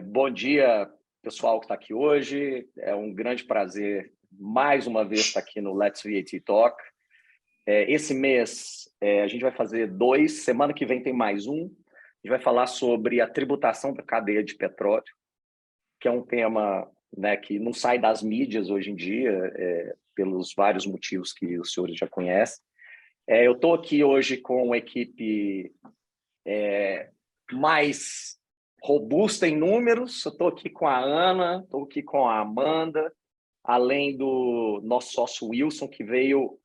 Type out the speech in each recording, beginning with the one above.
Bom dia, pessoal que está aqui hoje. É um grande prazer, mais uma vez, estar aqui no Let's VAT Talk. Esse mês, a gente vai fazer 2, semana que vem tem mais um. A gente vai falar sobre a tributação da cadeia de petróleo, que é um tema, né, que não sai das mídias hoje em dia, pelos vários motivos que os senhores já conhecem. Eu estou aqui hoje com uma equipe mais robusta em números. Eu estou aqui com a Ana, estou aqui com a Amanda, além do nosso sócio Wilson, que veio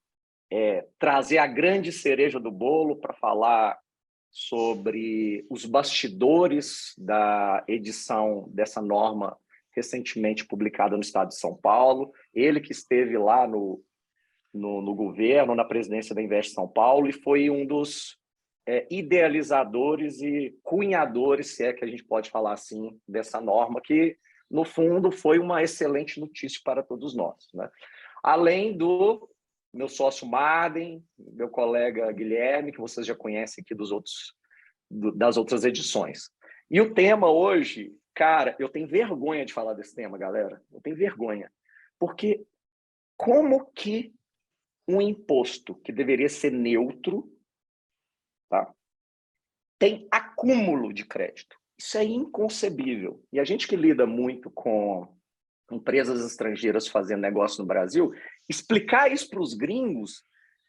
trazer a grande cereja do bolo para falar sobre os bastidores da edição dessa norma recentemente publicada no estado de São Paulo. Ele que esteve lá no governo, na presidência da Invest São Paulo, e foi um dos idealizadores e cunhadores, se é que a gente pode falar assim, dessa norma, que, no fundo, foi uma excelente notícia para todos nós, né? Além do meu sócio Madem, meu colega Guilherme, que vocês já conhecem aqui das outras edições. E o tema hoje, cara, eu tenho vergonha de falar desse tema, galera. Eu tenho vergonha. Porque como que um imposto que deveria ser neutro, tá, tem acúmulo de crédito? Isso é inconcebível. E a gente que lida muito com empresas estrangeiras fazendo negócio no Brasil, explicar isso para os gringos,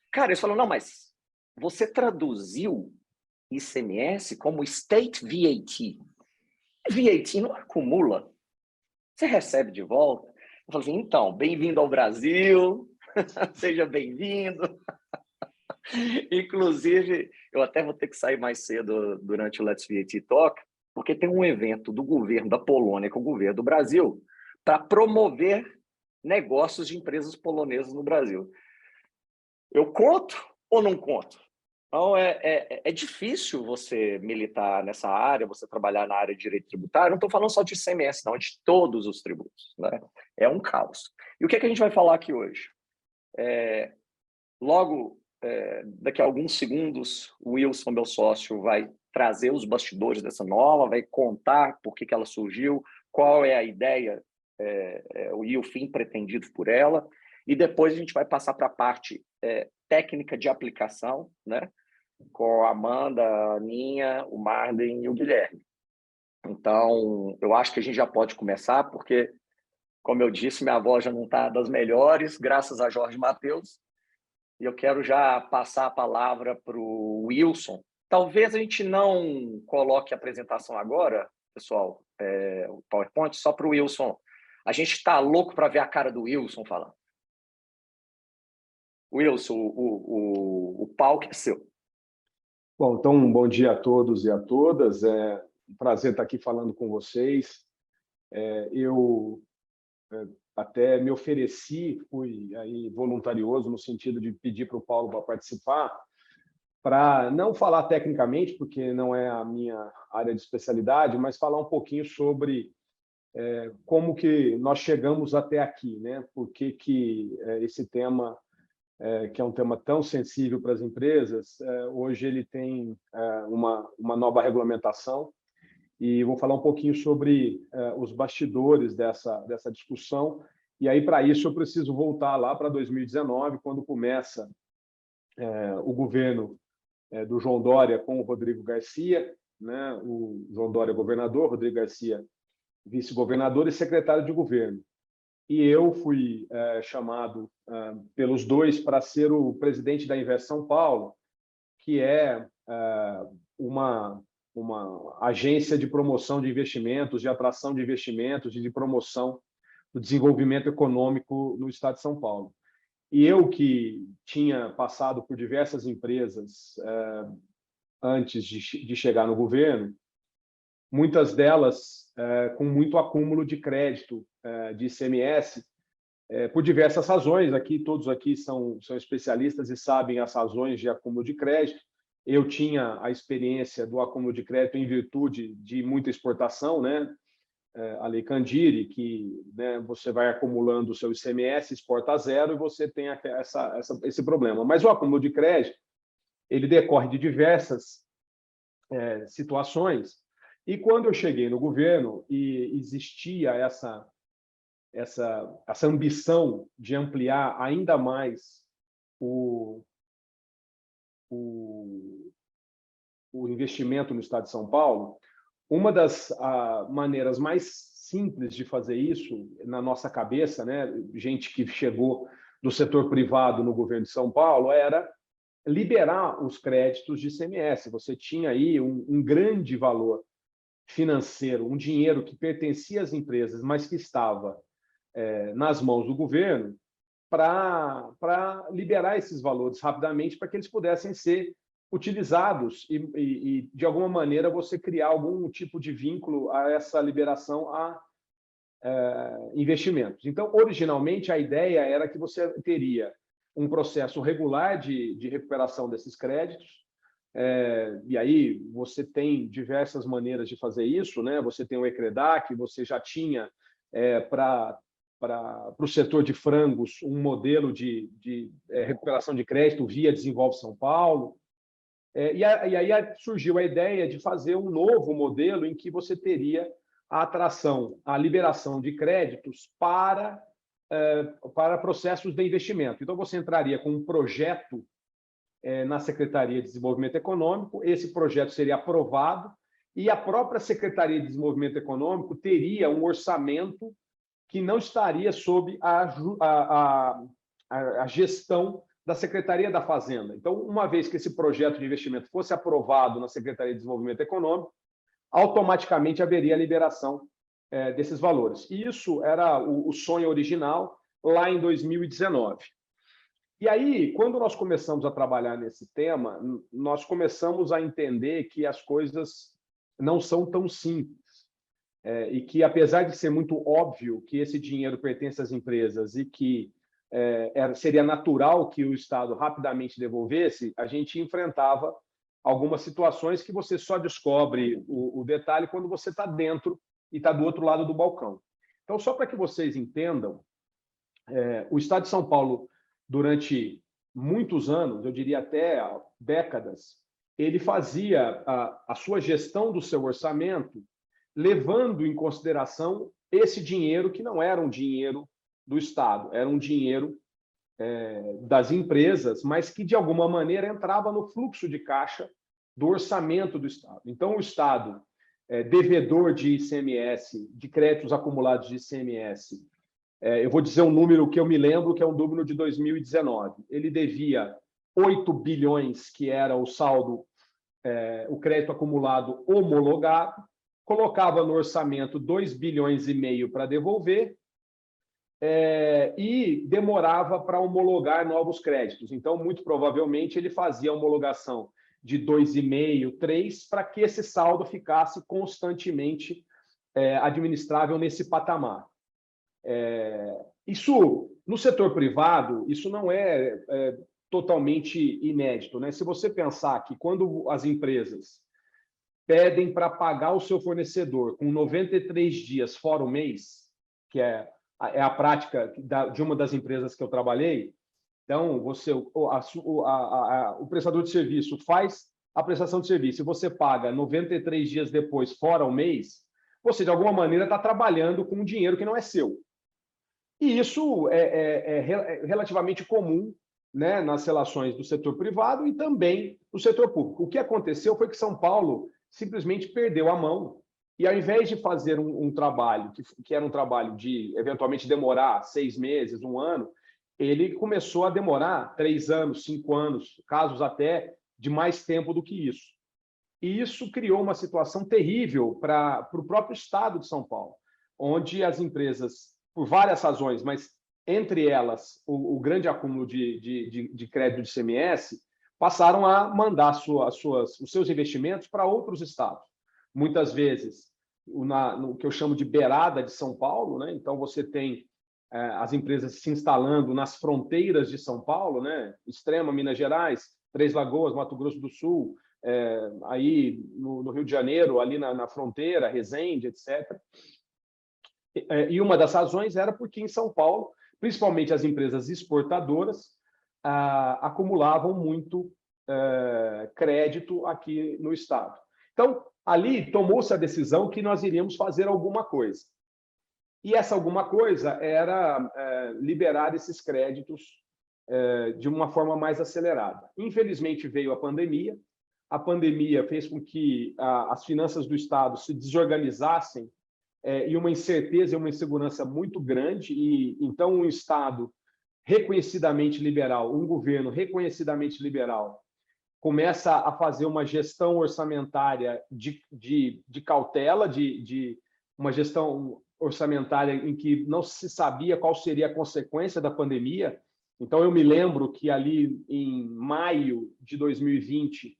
cara, eles falam, não, mas você traduziu ICMS como State VAT. VAT não acumula. Você recebe de volta. Eu falo assim, então, bem-vindo ao Brasil, seja bem-vindo. Inclusive, eu até vou ter que sair mais cedo durante o Let's VAT Talk, porque tem um evento do governo da Polônia com o governo do Brasil para promover negócios de empresas polonesas no Brasil. Eu conto ou não conto? Então, é difícil você militar nessa área, você trabalhar na área de direito tributário. Não estou falando só de ICMS, não, de todos os tributos, né? É um caos. E o que a gente vai falar aqui hoje? Logo, daqui a alguns segundos, o Wilson, meu sócio, vai trazer os bastidores dessa norma, vai contar por que ela surgiu, qual é a ideia e o fim pretendido por ela, e depois a gente vai passar para a parte técnica de aplicação, né, com a Amanda, a Aninha, o Marden e o Guilherme. Então, eu acho que a gente já pode começar, porque, como eu disse, minha voz já não está das melhores, graças a Jorge Mateus. E eu quero já passar a palavra para o Wilson. Talvez a gente não coloque a apresentação agora, pessoal, o PowerPoint, só para o Wilson. A gente está louco para ver a cara do Wilson falando. Wilson, o palco é seu. Bom, então, bom dia a todos e a todas. É um prazer estar aqui falando com vocês. Eu até me ofereci, fui aí voluntarioso no sentido de pedir para o Paulo para participar, para não falar tecnicamente, porque não é a minha área de especialidade, mas falar um pouquinho sobre como que nós chegamos até aqui, né? Por que esse tema, que é um tema tão sensível para as empresas, hoje ele tem uma nova regulamentação, e vou falar um pouquinho sobre os bastidores dessa discussão. E aí, para isso, eu preciso voltar lá para 2019, quando começa o governo do João Dória com o Rodrigo Garcia, né? O João Dória governador, Rodrigo Garcia vice-governador e secretário de governo. E eu fui chamado pelos dois para ser o presidente da Invest São Paulo, que é uma agência de promoção de investimentos, de atração de investimentos e de promoção do desenvolvimento econômico no estado de São Paulo. E eu, que tinha passado por diversas empresas antes de chegar no governo, muitas delas com muito acúmulo de crédito de ICMS, por diversas razões. Todos aqui são especialistas e sabem as razões de acúmulo de crédito. Eu tinha a experiência do acúmulo de crédito em virtude de muita exportação, né? A Lei Candir, que, né, você vai acumulando o seu ICMS, exporta a zero e você tem esse problema. Mas o acúmulo de crédito ele decorre de diversas situações E quando eu cheguei no governo e existia essa ambição de ampliar ainda mais o, o, o investimento no estado de São Paulo, uma das maneiras mais simples de fazer isso, na nossa cabeça, né, gente que chegou do setor privado no governo de São Paulo, era liberar os créditos de ICMS. Você tinha aí um grande valor financeiro, um dinheiro que pertencia às empresas, mas que estava nas mãos do governo, para liberar esses valores rapidamente, para que eles pudessem ser utilizados e, de alguma maneira, você criar algum tipo de vínculo a essa liberação a investimentos. Então, originalmente, a ideia era que você teria um processo regular de recuperação desses créditos, e aí você tem diversas maneiras de fazer isso, né? Você tem o ECREDAC, você já tinha para o setor de frangos um modelo de recuperação de crédito via Desenvolve São Paulo. E aí surgiu a ideia de fazer um novo modelo em que você teria a atração, a liberação de créditos para processos de investimento. Então, você entraria com um projeto na Secretaria de Desenvolvimento Econômico, esse projeto seria aprovado e a própria Secretaria de Desenvolvimento Econômico teria um orçamento que não estaria sob a gestão da Secretaria da Fazenda. Então, uma vez que esse projeto de investimento fosse aprovado na Secretaria de Desenvolvimento Econômico, automaticamente haveria a liberação desses valores. E isso era o sonho original lá em 2019. E aí, quando nós começamos a trabalhar nesse tema, nós começamos a entender que as coisas não são tão simples. E que, apesar de ser muito óbvio que esse dinheiro pertence às empresas e que seria natural que o Estado rapidamente devolvesse, a gente enfrentava algumas situações que você só descobre o detalhe quando você está dentro e está do outro lado do balcão. Então, só para que vocês entendam, o Estado de São Paulo, durante muitos anos, eu diria até décadas, ele fazia a sua gestão do seu orçamento levando em consideração esse dinheiro que não era um dinheiro do Estado, era um dinheiro das empresas, mas que, de alguma maneira, entrava no fluxo de caixa do orçamento do Estado. Então, o Estado, devedor de ICMS, de créditos acumulados de ICMS, eu vou dizer um número que eu me lembro, que é um número de 2019. Ele devia 8 bilhões, que era o saldo, o crédito acumulado homologado, colocava no orçamento 2 bilhões e meio para devolver e demorava para homologar novos créditos. Então, muito provavelmente, ele fazia a homologação de 2,5, 3, para que esse saldo ficasse constantemente administrável nesse patamar. Isso, no setor privado, isso não é totalmente inédito, né? Se você pensar que quando as empresas pedem para pagar o seu fornecedor com 93 dias fora o mês, que é a prática de uma das empresas que eu trabalhei, então o prestador de serviço faz a prestação de serviço e você paga 93 dias depois fora o mês, você, de alguma maneira, está trabalhando com um dinheiro que não é seu. E isso é relativamente comum, né, nas relações do setor privado e também no setor público. O que aconteceu foi que São Paulo simplesmente perdeu a mão e, ao invés de fazer um trabalho que era um trabalho de, eventualmente, demorar 6 meses, 1 ano, ele começou a demorar 3 anos, 5 anos, casos até de mais tempo do que isso. E isso criou uma situação terrível para o próprio Estado de São Paulo, onde as empresas, por várias razões, mas entre elas o grande acúmulo de crédito de ICMS, passaram a mandar os seus investimentos para outros estados. Muitas vezes, no que eu chamo de beirada de São Paulo, né? Então, você tem as empresas se instalando nas fronteiras de São Paulo, né? Extrema, Minas Gerais, Três Lagoas, Mato Grosso do Sul, aí no Rio de Janeiro, ali na fronteira, Resende, etc. E uma das razões era porque em São Paulo, principalmente as empresas exportadoras, acumulavam muito crédito aqui no estado. Então, Ali tomou-se a decisão que nós iríamos fazer alguma coisa. E essa alguma coisa era liberar esses créditos de uma forma mais acelerada. Infelizmente, veio a pandemia. A pandemia fez com que as finanças do Estado se desorganizassem e uma incerteza e uma insegurança muito grande. E então, um Estado reconhecidamente liberal, um governo reconhecidamente liberal, começa a fazer uma gestão orçamentária de cautela, de uma gestão orçamentária em que não se sabia qual seria a consequência da pandemia. Então, eu me lembro que ali em maio de 2020,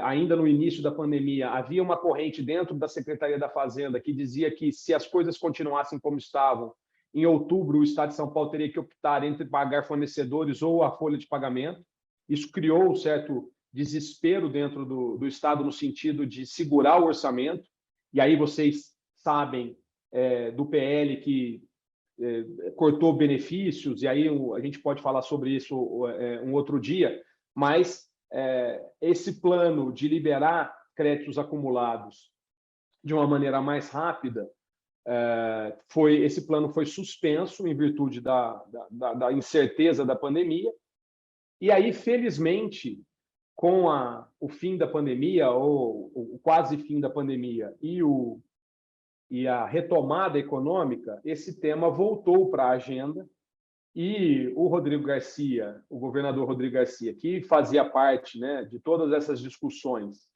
ainda no início da pandemia, havia uma corrente dentro da Secretaria da Fazenda que dizia que, se as coisas continuassem como estavam, em outubro o Estado de São Paulo teria que optar entre pagar fornecedores ou a folha de pagamento. Isso criou um certo desespero dentro do Estado no sentido de segurar o orçamento. E aí vocês sabem do PL que cortou benefícios, e aí a gente pode falar sobre isso um outro dia, mas esse plano de liberar créditos acumulados de uma maneira mais rápida, esse plano foi suspenso em virtude da incerteza da pandemia. E aí, felizmente, com o fim da pandemia, ou o quase fim da pandemia, e a retomada econômica, esse tema voltou para a agenda. E o Rodrigo Garcia, o governador Rodrigo Garcia, que fazia parte, né, de todas essas discussões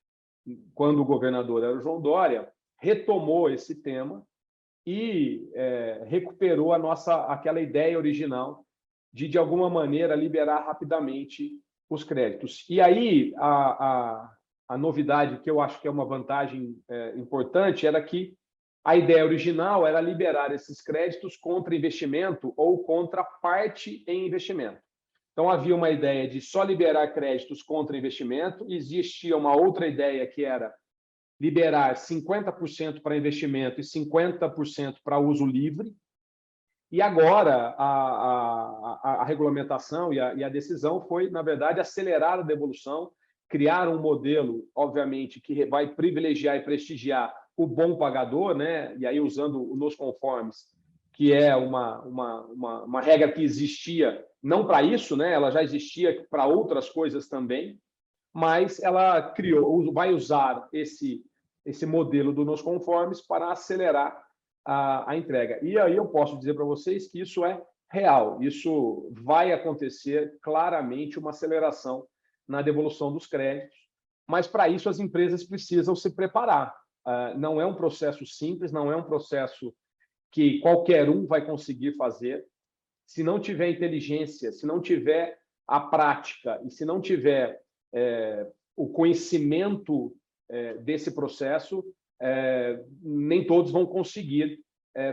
quando o governador era o João Dória, retomou esse tema e recuperou aquela ideia original de alguma maneira, liberar rapidamente os créditos. E aí, a novidade, que eu acho que é uma vantagem importante, era que a ideia original era liberar esses créditos contra investimento ou contra parte em investimento. Então, havia uma ideia de só liberar créditos contra investimento, e existia uma outra ideia que era liberar 50% para investimento e 50% para uso livre. E agora a regulamentação e a decisão foi, na verdade, acelerar a devolução, criar um modelo, obviamente, que vai privilegiar e prestigiar o bom pagador, né? E aí usando o nos conformes, que é uma regra que existia não para isso, né? Ela já existia para outras coisas também, mas ela vai usar esse modelo do nos conformes para acelerar a entrega. E aí eu posso dizer para vocês que isso é real, isso vai acontecer claramente, uma aceleração na devolução dos créditos, mas para isso as empresas precisam se preparar. Não é um processo simples, não é um processo que qualquer um vai conseguir fazer. Se não tiver inteligência, se não tiver a prática e se não tiver o conhecimento desse processo, nem todos vão conseguir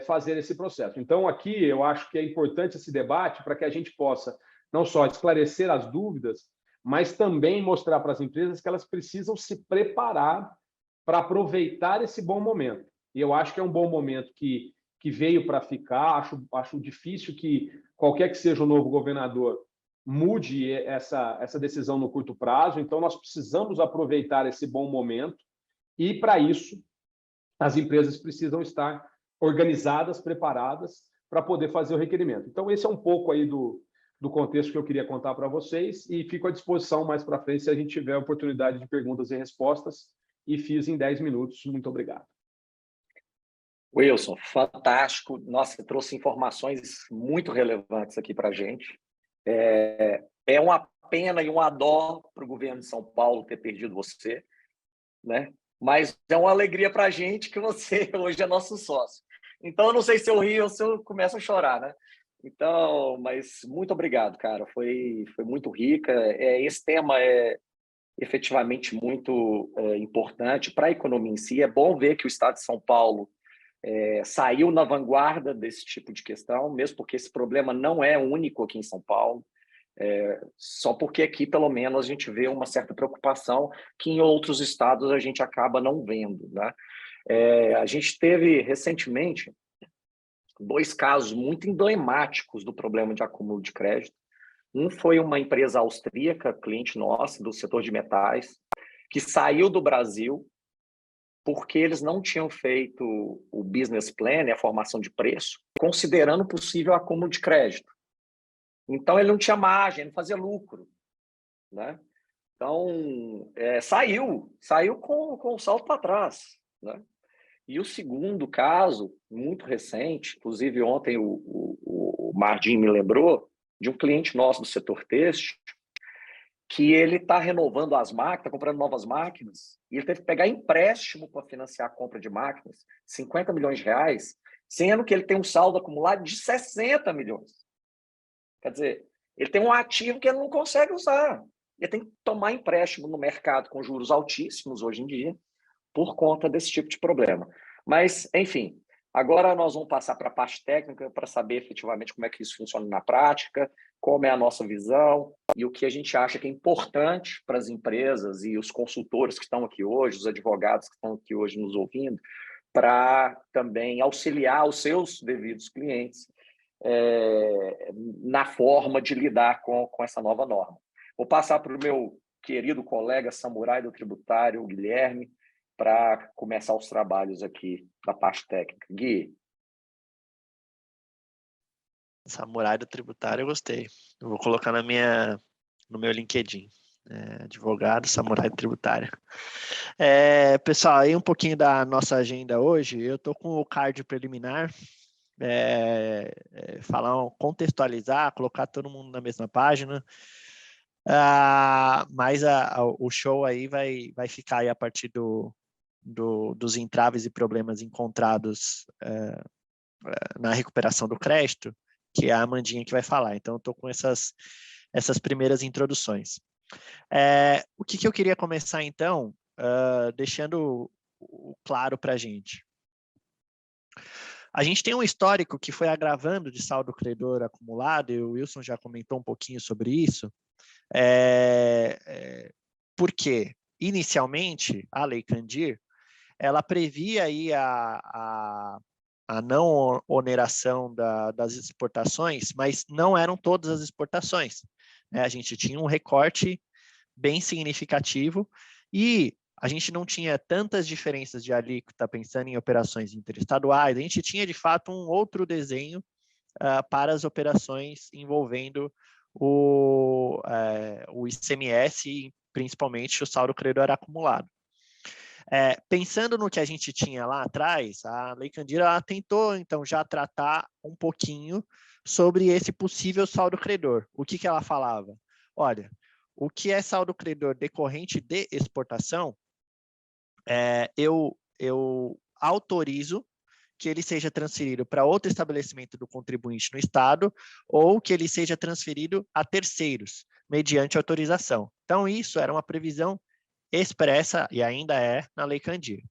fazer esse processo. Então, aqui, eu acho que é importante esse debate para que a gente possa não só esclarecer as dúvidas, mas também mostrar para as empresas que elas precisam se preparar para aproveitar esse bom momento. E eu acho que é um bom momento que veio para ficar. Acho difícil que qualquer que seja o novo governador mude essa decisão no curto prazo. Então, nós precisamos aproveitar esse bom momento e, para isso, as empresas precisam estar organizadas, preparadas para poder fazer o requerimento. Então, esse é um pouco aí do contexto que eu queria contar para vocês, e fico à disposição mais para frente se a gente tiver oportunidade de perguntas e respostas, e fiz em 10 minutos. Muito obrigado. Wilson, fantástico. Nossa, você trouxe informações muito relevantes aqui para a gente. É uma pena e uma dó para o governo de São Paulo ter perdido você, né? Mas é uma alegria para a gente que você hoje é nosso sócio. Então, eu não sei se eu rio ou se eu começo a chorar, né? Então, mas muito obrigado, cara. Foi muito rica. Esse tema é efetivamente muito importante para a economia em si. É bom ver que o Estado de São Paulo saiu na vanguarda desse tipo de questão, mesmo porque esse problema não é único aqui em São Paulo. Só porque aqui, pelo menos, a gente vê uma certa preocupação que em outros estados a gente acaba não vendo, né? A gente teve, recentemente, 2 casos muito emblemáticos do problema de acúmulo de crédito. Um foi uma empresa austríaca, cliente nossa, do setor de metais, que saiu do Brasil porque eles não tinham feito o business plan, a formação de preço, considerando possível acúmulo de crédito. Então, ele não tinha margem, não fazia lucro, né? Então, saiu com o salto para trás, né? E o segundo caso, muito recente, inclusive ontem o Mardim me lembrou, de um cliente nosso do setor têxtil, que ele está renovando as máquinas, está comprando novas máquinas, e ele teve que pegar empréstimo para financiar a compra de máquinas, 50 milhões de reais, sendo que ele tem um saldo acumulado de 60 milhões. Quer dizer, ele tem um ativo que ele não consegue usar. Ele tem que tomar empréstimo no mercado com juros altíssimos hoje em dia, por conta desse tipo de problema. Mas, enfim, agora nós vamos passar para a parte técnica para saber efetivamente como é que isso funciona na prática, como é a nossa visão e o que a gente acha que é importante para as empresas e os consultores que estão aqui hoje, os advogados que estão aqui hoje nos ouvindo, para também auxiliar os seus devidos clientes na forma de lidar com essa nova norma. Vou passar para o meu querido colega samurai do tributário, o Guilherme, para começar os trabalhos aqui da parte técnica. Gui. Samurai do tributário, eu gostei. Eu vou colocar no meu LinkedIn. Advogado, samurai do tributário. Pessoal, aí um pouquinho da nossa agenda hoje. Eu estou com o card preliminar. Contextualizar, colocar todo mundo na mesma página. Mas o show aí vai ficar aí a partir dos entraves e problemas encontrados na recuperação do crédito, que é a Amandinha que vai falar. Então, eu estou com essas primeiras introduções. O que eu queria começar, então, deixando claro para a gente. A gente tem um histórico que foi agravando de saldo credor acumulado, e o Wilson já comentou um pouquinho sobre isso, porque, inicialmente, a Lei Candir, ela previa aí a não oneração das exportações, mas não eram todas as exportações. A gente tinha um recorte bem significativo e a gente não tinha tantas diferenças de alíquota pensando em operações interestaduais, a gente tinha, de fato, um outro desenho para as operações envolvendo o ICMS e, principalmente, o saldo credor acumulado. Pensando no que a gente tinha lá atrás, a Lei Candir tentou, então, já tratar um pouquinho sobre esse possível saldo credor. O que ela falava? Olha, o que é saldo credor decorrente de exportação, eu autorizo que ele seja transferido para outro estabelecimento do contribuinte no Estado ou que ele seja transferido a terceiros, mediante autorização. Então, isso era uma previsão expressa, e ainda é, na Lei Candir.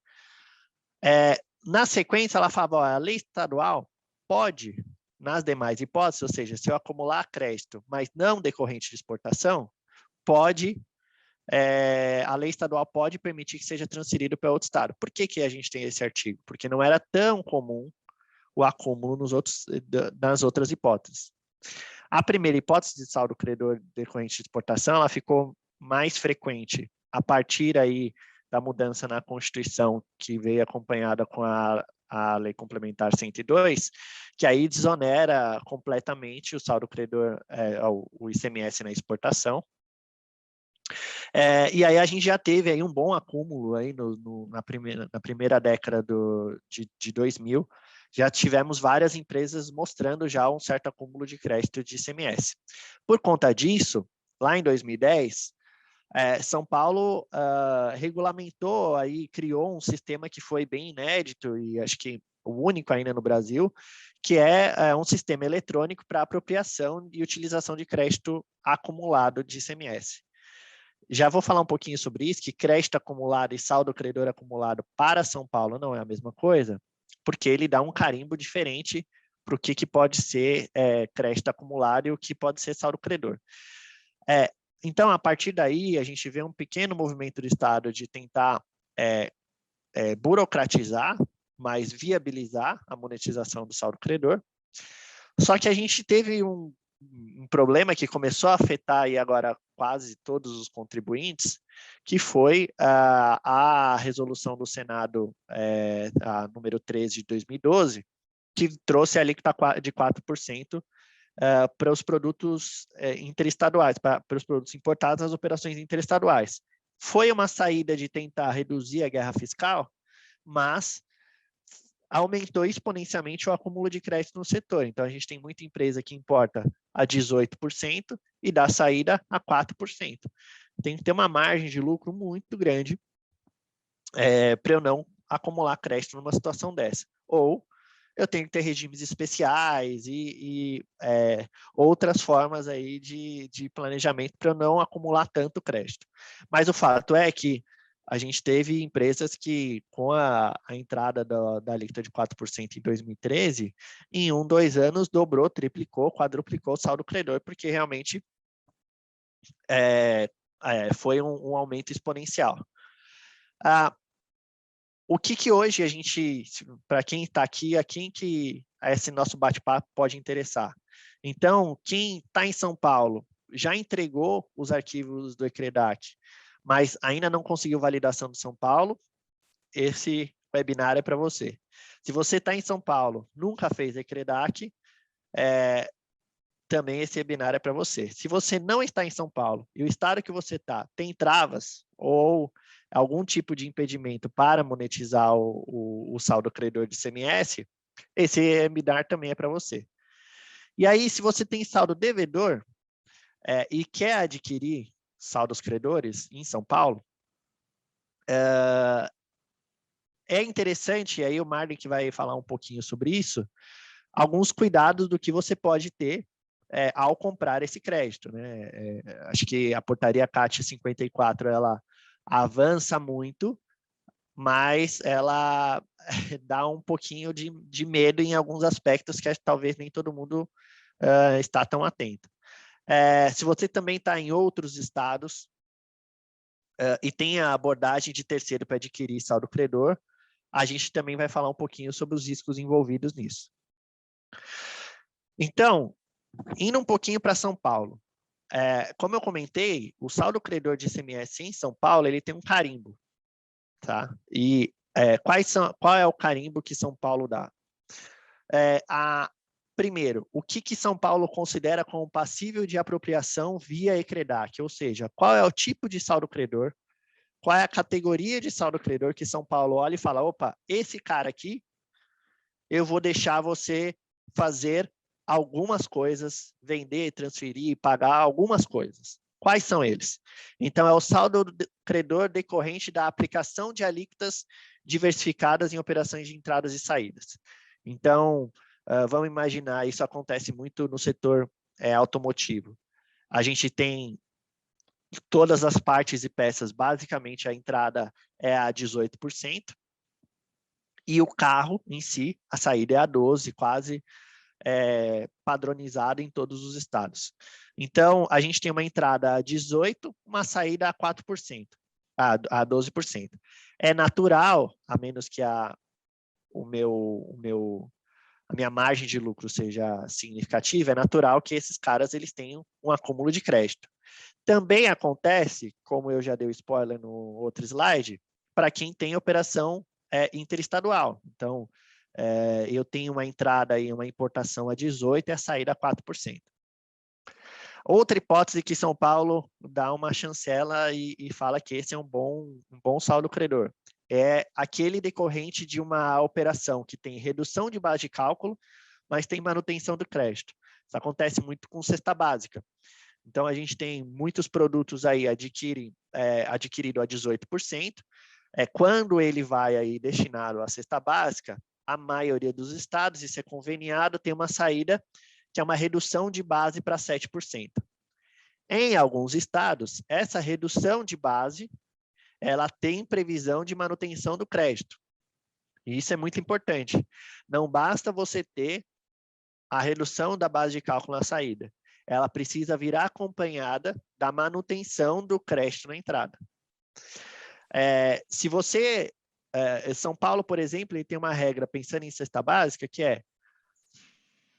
Na sequência, ela falava, a lei estadual pode, nas demais hipóteses, ou seja, se eu acumular crédito, mas não decorrente de exportação, pode, a lei estadual pode permitir que seja transferido para outro estado. Por que a gente tem esse artigo? Porque não era tão comum o acúmulo nas outras hipóteses. A primeira hipótese de saldo credor decorrente de exportação, ela ficou mais frequente a partir aí da mudança na Constituição, que veio acompanhada com a Lei Complementar 102, que aí desonera completamente o saldo credor, o ICMS na exportação. E aí a gente já teve aí um bom acúmulo aí na primeira década de 2000, já tivemos várias empresas mostrando já um certo acúmulo de crédito de ICMS. Por conta disso, lá em 2010, São Paulo regulamentou, aí criou um sistema que foi bem inédito e acho que o único ainda no Brasil, que é um sistema eletrônico para apropriação e utilização de crédito acumulado de ICMS. Já vou falar um pouquinho sobre isso, que crédito acumulado e saldo credor acumulado para São Paulo não é a mesma coisa, porque ele dá um carimbo diferente para o que pode ser crédito acumulado e o que pode ser saldo credor. Então, a partir daí, a gente vê um pequeno movimento do Estado de tentar burocratizar, mas viabilizar a monetização do saldo credor. Só que a gente teve um problema que começou a afetar aí agora quase todos os contribuintes, que foi a resolução do Senado, a número 13 de 2012, que trouxe a alíquota de 4% para os produtos interestaduais, para os produtos importados nas operações interestaduais. Foi uma saída de tentar reduzir a guerra fiscal, mas aumentou exponencialmente o acúmulo de crédito no setor. Então, a gente tem muita empresa que importa a 18% e dá saída a 4%. Tem que ter uma margem de lucro muito grande para eu não acumular crédito numa situação dessa. Ou eu tenho que ter regimes especiais e outras formas aí de planejamento para eu não acumular tanto crédito. Mas o fato é que a gente teve empresas que, com a entrada da alíquota de 4% em 2013, em 2 anos, dobrou, triplicou, quadruplicou o saldo credor, porque realmente foi um aumento exponencial. O que hoje a gente, para quem está aqui, a quem que esse nosso bate-papo pode interessar? Então, quem está em São Paulo já entregou os arquivos do ECREDAC, mas ainda não conseguiu validação de São Paulo, esse webinar é para você. Se você está em São Paulo, nunca fez ECREDAC, também esse webinar é para você. Se você não está em São Paulo e o estado que você está tem travas ou algum tipo de impedimento para monetizar o saldo credor de ICMS, esse webinar também é para você. E aí, se você tem saldo devedor e quer adquirir saldos credores em São Paulo, é interessante, e aí o Marlon que vai falar um pouquinho sobre isso, alguns cuidados do que você pode ter ao comprar esse crédito, né? Acho que a portaria CAT 54, ela avança muito, mas ela dá um pouquinho de medo em alguns aspectos que talvez nem todo mundo está tão atento. Se você também está em outros estados e tem a abordagem de terceiro para adquirir saldo credor, a gente também vai falar um pouquinho sobre os riscos envolvidos nisso. Então, indo um pouquinho para São Paulo, como eu comentei, o saldo credor de ICMS em São Paulo, ele tem um carimbo, tá? E qual é o carimbo que São Paulo dá? Primeiro, o que São Paulo considera como passível de apropriação via ECREDAC, ou seja, qual é o tipo de saldo credor, qual é a categoria de saldo credor que São Paulo olha e fala, opa, esse cara aqui, eu vou deixar você fazer algumas coisas, vender, transferir, pagar algumas coisas. Quais são eles? Então, é o saldo credor decorrente da aplicação de alíquotas diversificadas em operações de entradas e saídas. Então, vamos imaginar, isso acontece muito no setor automotivo. A gente tem todas as partes e peças, basicamente a entrada é a 18%, e o carro em si, a saída é a 12%, quase padronizada em todos os estados. Então, a gente tem uma entrada a 18%, uma saída a 4%, a 12%. É natural, a menos que a minha margem de lucro seja significativa, é natural que esses caras eles tenham um acúmulo de crédito. Também acontece, como eu já dei o spoiler no outro slide, para quem tem operação interestadual. Então, eu tenho uma entrada e uma importação a 18% e a saída a 4%. Outra hipótese que São Paulo dá uma chancela e fala que esse é um bom saldo credor. É aquele decorrente de uma operação que tem redução de base de cálculo, mas tem manutenção do crédito. Isso acontece muito com cesta básica. Então, a gente tem muitos produtos aí adquirido a 18%. Quando ele vai aí destinado à cesta básica, a maioria dos estados, isso é conveniado, tem uma saída que é uma redução de base para 7%. Em alguns estados, essa redução de base, ela tem previsão de manutenção do crédito. E isso é muito importante. Não basta você ter a redução da base de cálculo na saída. Ela precisa vir acompanhada da manutenção do crédito na entrada. Se você... São Paulo, por exemplo, ele tem uma regra, pensando em cesta básica, que é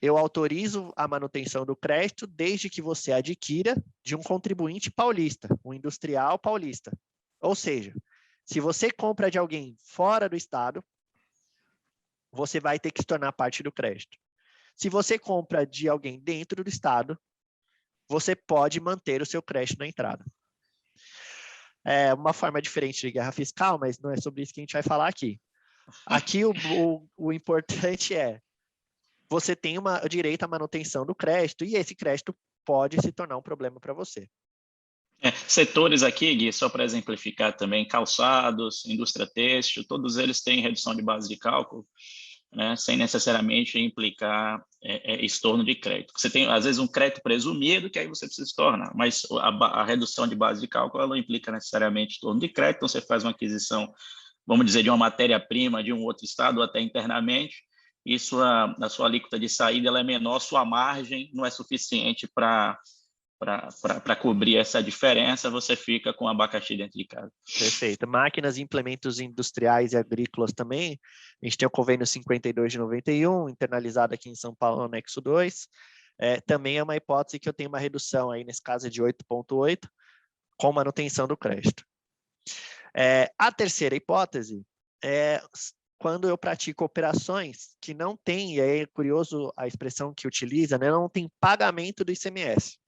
eu autorizo a manutenção do crédito desde que você adquira de um contribuinte paulista, um industrial paulista. Ou seja, se você compra de alguém fora do estado, você vai ter que se tornar parte do crédito. Se você compra de alguém dentro do estado, você pode manter o seu crédito na entrada. É uma forma diferente de guerra fiscal, mas não é sobre isso que a gente vai falar aqui. Aqui o importante é você tem o direito à manutenção do crédito e esse crédito pode se tornar um problema para você. Setores aqui, Gui, só para exemplificar também, calçados, indústria têxtil, todos eles têm redução de base de cálculo, né, sem necessariamente implicar estorno de crédito. Você tem, às vezes, um crédito presumido que aí você precisa estornar, mas a redução de base de cálculo ela não implica necessariamente estorno de crédito, então você faz uma aquisição, vamos dizer, de uma matéria-prima de um outro estado ou até internamente, e a sua alíquota de saída ela é menor, sua margem não é suficiente para cobrir essa diferença, você fica com abacaxi dentro de casa. Perfeito. Máquinas e implementos industriais e agrícolas também. A gente tem o convênio 52 de 91, internalizado aqui em São Paulo, no anexo 2. Também é uma hipótese que eu tenho uma redução, aí nesse caso é de 8,8, com manutenção do crédito. A terceira hipótese é quando eu pratico operações que não tem, e aí é curioso a expressão que utiliza, né, não tem pagamento do ICMS.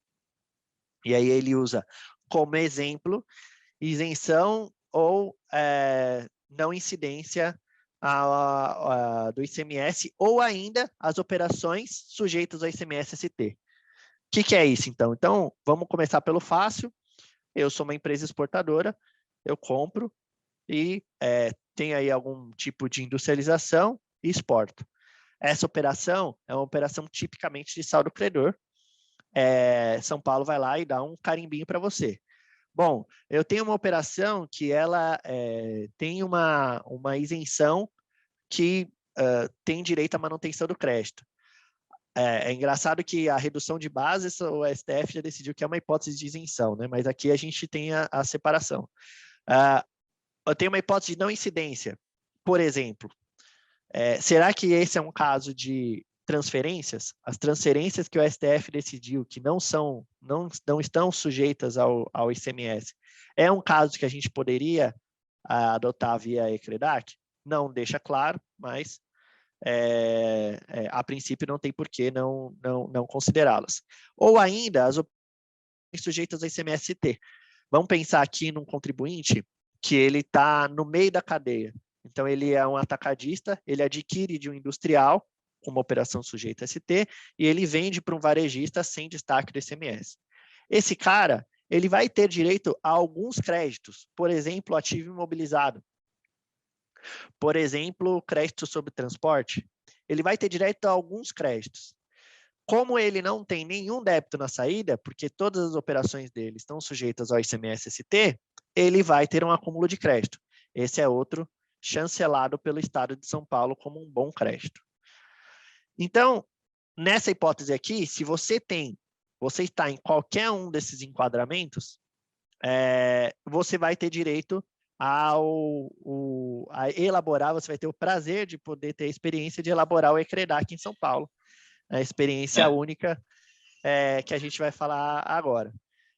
E aí ele usa como exemplo isenção ou não incidência do ICMS ou ainda as operações sujeitas ao ICMS-ST. O que é isso, então? Então, vamos começar pelo fácil. Eu sou uma empresa exportadora, eu compro e tem aí algum tipo de industrialização e exporto. Essa operação é uma operação tipicamente de saldo credor. São Paulo vai lá e dá um carimbinho para você. Bom, eu tenho uma operação que ela tem uma isenção que tem direito à manutenção do crédito. É engraçado que a redução de bases, o STF já decidiu que é uma hipótese de isenção, né? Mas aqui a gente tem a separação. Eu tenho uma hipótese de não incidência. Por exemplo, será que esse é um caso de transferências? As transferências que o STF decidiu que não estão sujeitas ao ICMS, é um caso que a gente poderia adotar via ECREDAC? Não deixa claro, mas a princípio não tem por que não considerá-las. Ou ainda, as operações sujeitas ao ICMS-ST. Vamos pensar aqui num contribuinte que ele está no meio da cadeia. Então, ele é um atacadista, ele adquire de um industrial, com uma operação sujeita a ST, e ele vende para um varejista sem destaque do ICMS. Esse cara, ele vai ter direito a alguns créditos, por exemplo, ativo imobilizado. Por exemplo, crédito sobre transporte. Ele vai ter direito a alguns créditos. Como ele não tem nenhum débito na saída, porque todas as operações dele estão sujeitas ao ICMS-ST, ele vai ter um acúmulo de crédito. Esse é outro chancelado pelo Estado de São Paulo como um bom crédito. Então, nessa hipótese aqui, se você está em qualquer um desses enquadramentos, você vai ter direito a elaborar, você vai ter o prazer de poder ter a experiência de elaborar o ECREDAC em São Paulo. A experiência única que a gente vai falar agora.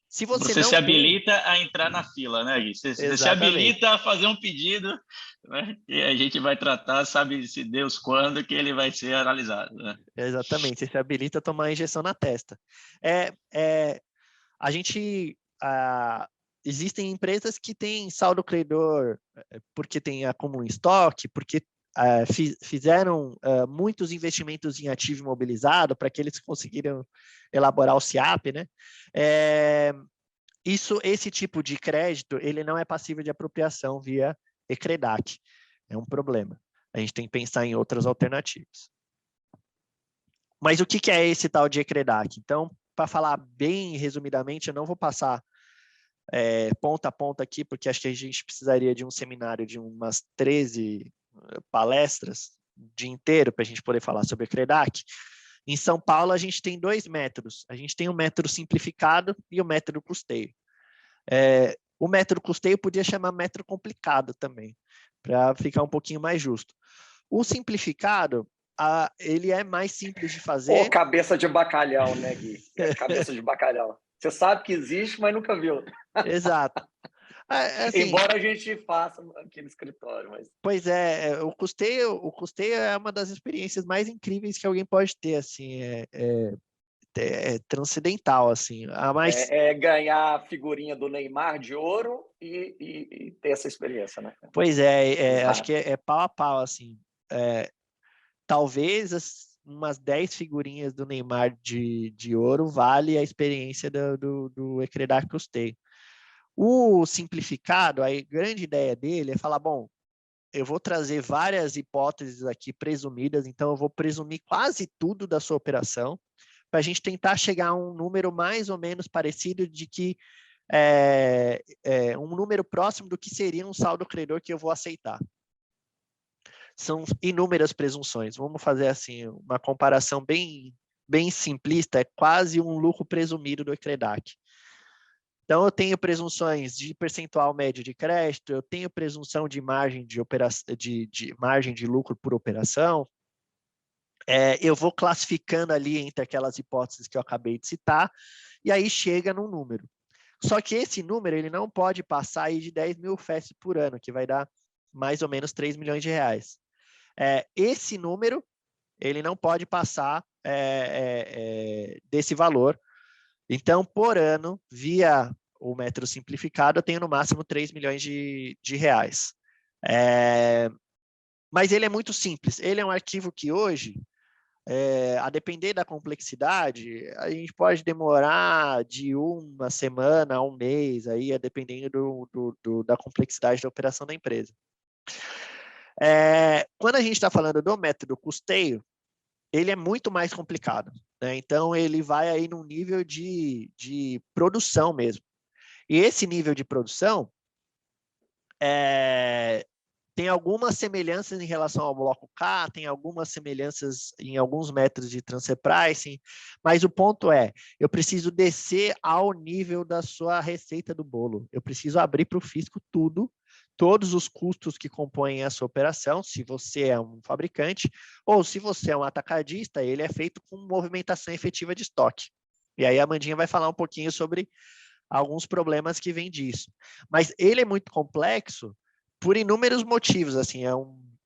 Se você não se habilita a entrar na fila, né, Gui? Você se habilita a fazer um pedido, né, e a gente vai tratar, sabe-se Deus quando, que ele vai ser analisado. Né? Exatamente, você se habilita a tomar a injeção na testa. Existem empresas que têm saldo credor porque tem acúmulo em estoque, porque fizeram muitos investimentos em ativo imobilizado para que eles conseguiram elaborar o SIAP, né? Esse tipo de crédito, ele não é passível de apropriação via ECREDAC. É um problema. A gente tem que pensar em outras alternativas. Mas o que é esse tal de ECREDAC? Então, para falar bem resumidamente, eu não vou passar ponta a ponta aqui, porque acho que a gente precisaria de um seminário de umas 13 palestras o dia inteiro para a gente poder falar sobre ECREDAC. Em São Paulo, a gente tem dois métodos. A gente tem o método simplificado e o método custeio. O método custeio podia chamar método complicado também, para ficar um pouquinho mais justo. O simplificado ele é mais simples de Ô, fazer. cabeça de bacalhau, né, Gui? É cabeça de bacalhau. Você sabe que existe, mas nunca viu. Exato. Assim, Embora a gente faça aqui no escritório, mas... Pois é, o custeio é uma das experiências mais incríveis que alguém pode ter, assim, é transcendental, assim. Mas, É ganhar a figurinha do Neymar de ouro e ter essa experiência, né? pois acho que é pau a pau, assim. Talvez umas 10 figurinhas do Neymar de ouro vale a experiência do Ecredac Custeio. O simplificado, a grande ideia dele é falar, bom, eu vou trazer várias hipóteses aqui presumidas, então eu vou presumir quase tudo da sua operação, para a gente tentar chegar a um número mais ou menos parecido de que um número próximo do que seria um saldo credor que eu vou aceitar. São inúmeras presunções. Vamos fazer assim uma comparação bem simplista, é quase um lucro presumido do Ecredac. Então, eu tenho presunções de percentual médio de crédito, eu tenho presunção de margem de margem de lucro por operação. Eu vou classificando ali entre aquelas hipóteses que eu acabei de citar, e aí chega num número. Só que esse número ele não pode passar aí de 10 mil FES por ano, que vai dar mais ou menos 3 milhões de reais. Esse número ele não pode passar desse valor. Então, por ano, via o método simplificado, eu tenho no máximo 3 milhões de reais. Mas ele é muito simples. Ele é um arquivo que hoje, a depender da complexidade, a gente pode demorar de uma semana a um mês, aí, dependendo da complexidade da operação da empresa. Quando a gente está falando do método custeio, ele é muito mais complicado, né? Então, ele vai aí num nível de produção mesmo. E esse nível de produção tem algumas semelhanças em relação ao bloco K, tem algumas semelhanças em alguns métodos de transfer pricing, mas o ponto é, eu preciso descer ao nível da sua receita do bolo. Eu preciso abrir para o fisco tudo, todos os custos que compõem a sua operação, se você é um fabricante, ou se você é um atacadista, ele é feito com movimentação efetiva de estoque. E aí a Amandinha vai falar um pouquinho sobre alguns problemas que vêm disso. Mas ele é muito complexo por inúmeros motivos, assim,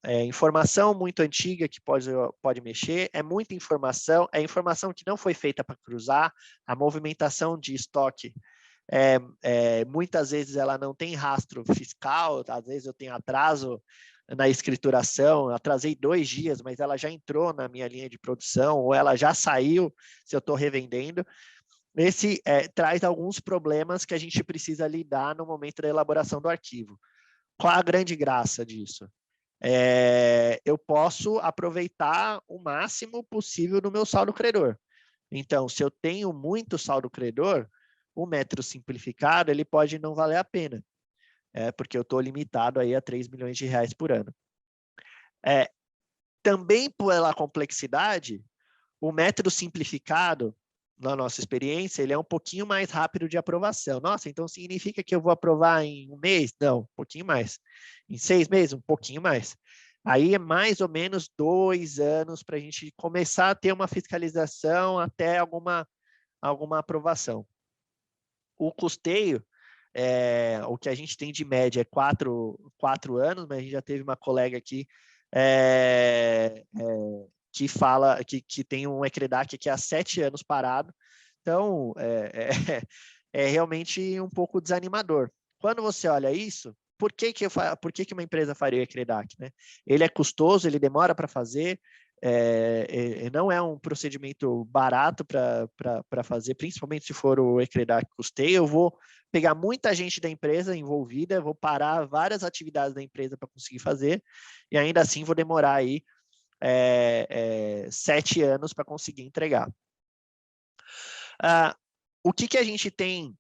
é informação muito antiga que pode mexer, é muita informação, é informação que não foi feita para cruzar, a movimentação de estoque, muitas vezes ela não tem rastro fiscal, às vezes eu tenho atraso na escrituração, atrasei 2 dias, mas ela já entrou na minha linha de produção, ou ela já saiu se eu estou revendendo. Esse traz alguns problemas que a gente precisa lidar no momento da elaboração do arquivo. Qual a grande graça disso? Eu posso aproveitar o máximo possível do meu saldo credor. Então, se eu tenho muito saldo credor, o método simplificado ele pode não valer a pena, porque eu estou limitado aí a 3 milhões de reais por ano. Também pela complexidade, o método simplificado, na nossa experiência, ele é um pouquinho mais rápido de aprovação. Nossa, então significa que eu vou aprovar em um mês? Não, um pouquinho mais. Em 6 meses? Um pouquinho mais. Aí é mais ou menos 2 anos para a gente começar a ter uma fiscalização até alguma aprovação. O custeio, o que a gente tem de média é 4 anos, mas a gente já teve uma colega aqui que fala que tem um Ecredac que há 7 anos parado. Então, é realmente um pouco desanimador. Quando você olha isso, por que uma empresa faria o Ecredac, né? Ele é custoso, ele demora para fazer, não é um procedimento barato para fazer, principalmente se for o Ecredac custeio. Eu vou pegar muita gente da empresa envolvida, vou parar várias atividades da empresa para conseguir fazer, e ainda assim vou demorar aí 7 anos para conseguir entregar. O que a gente tem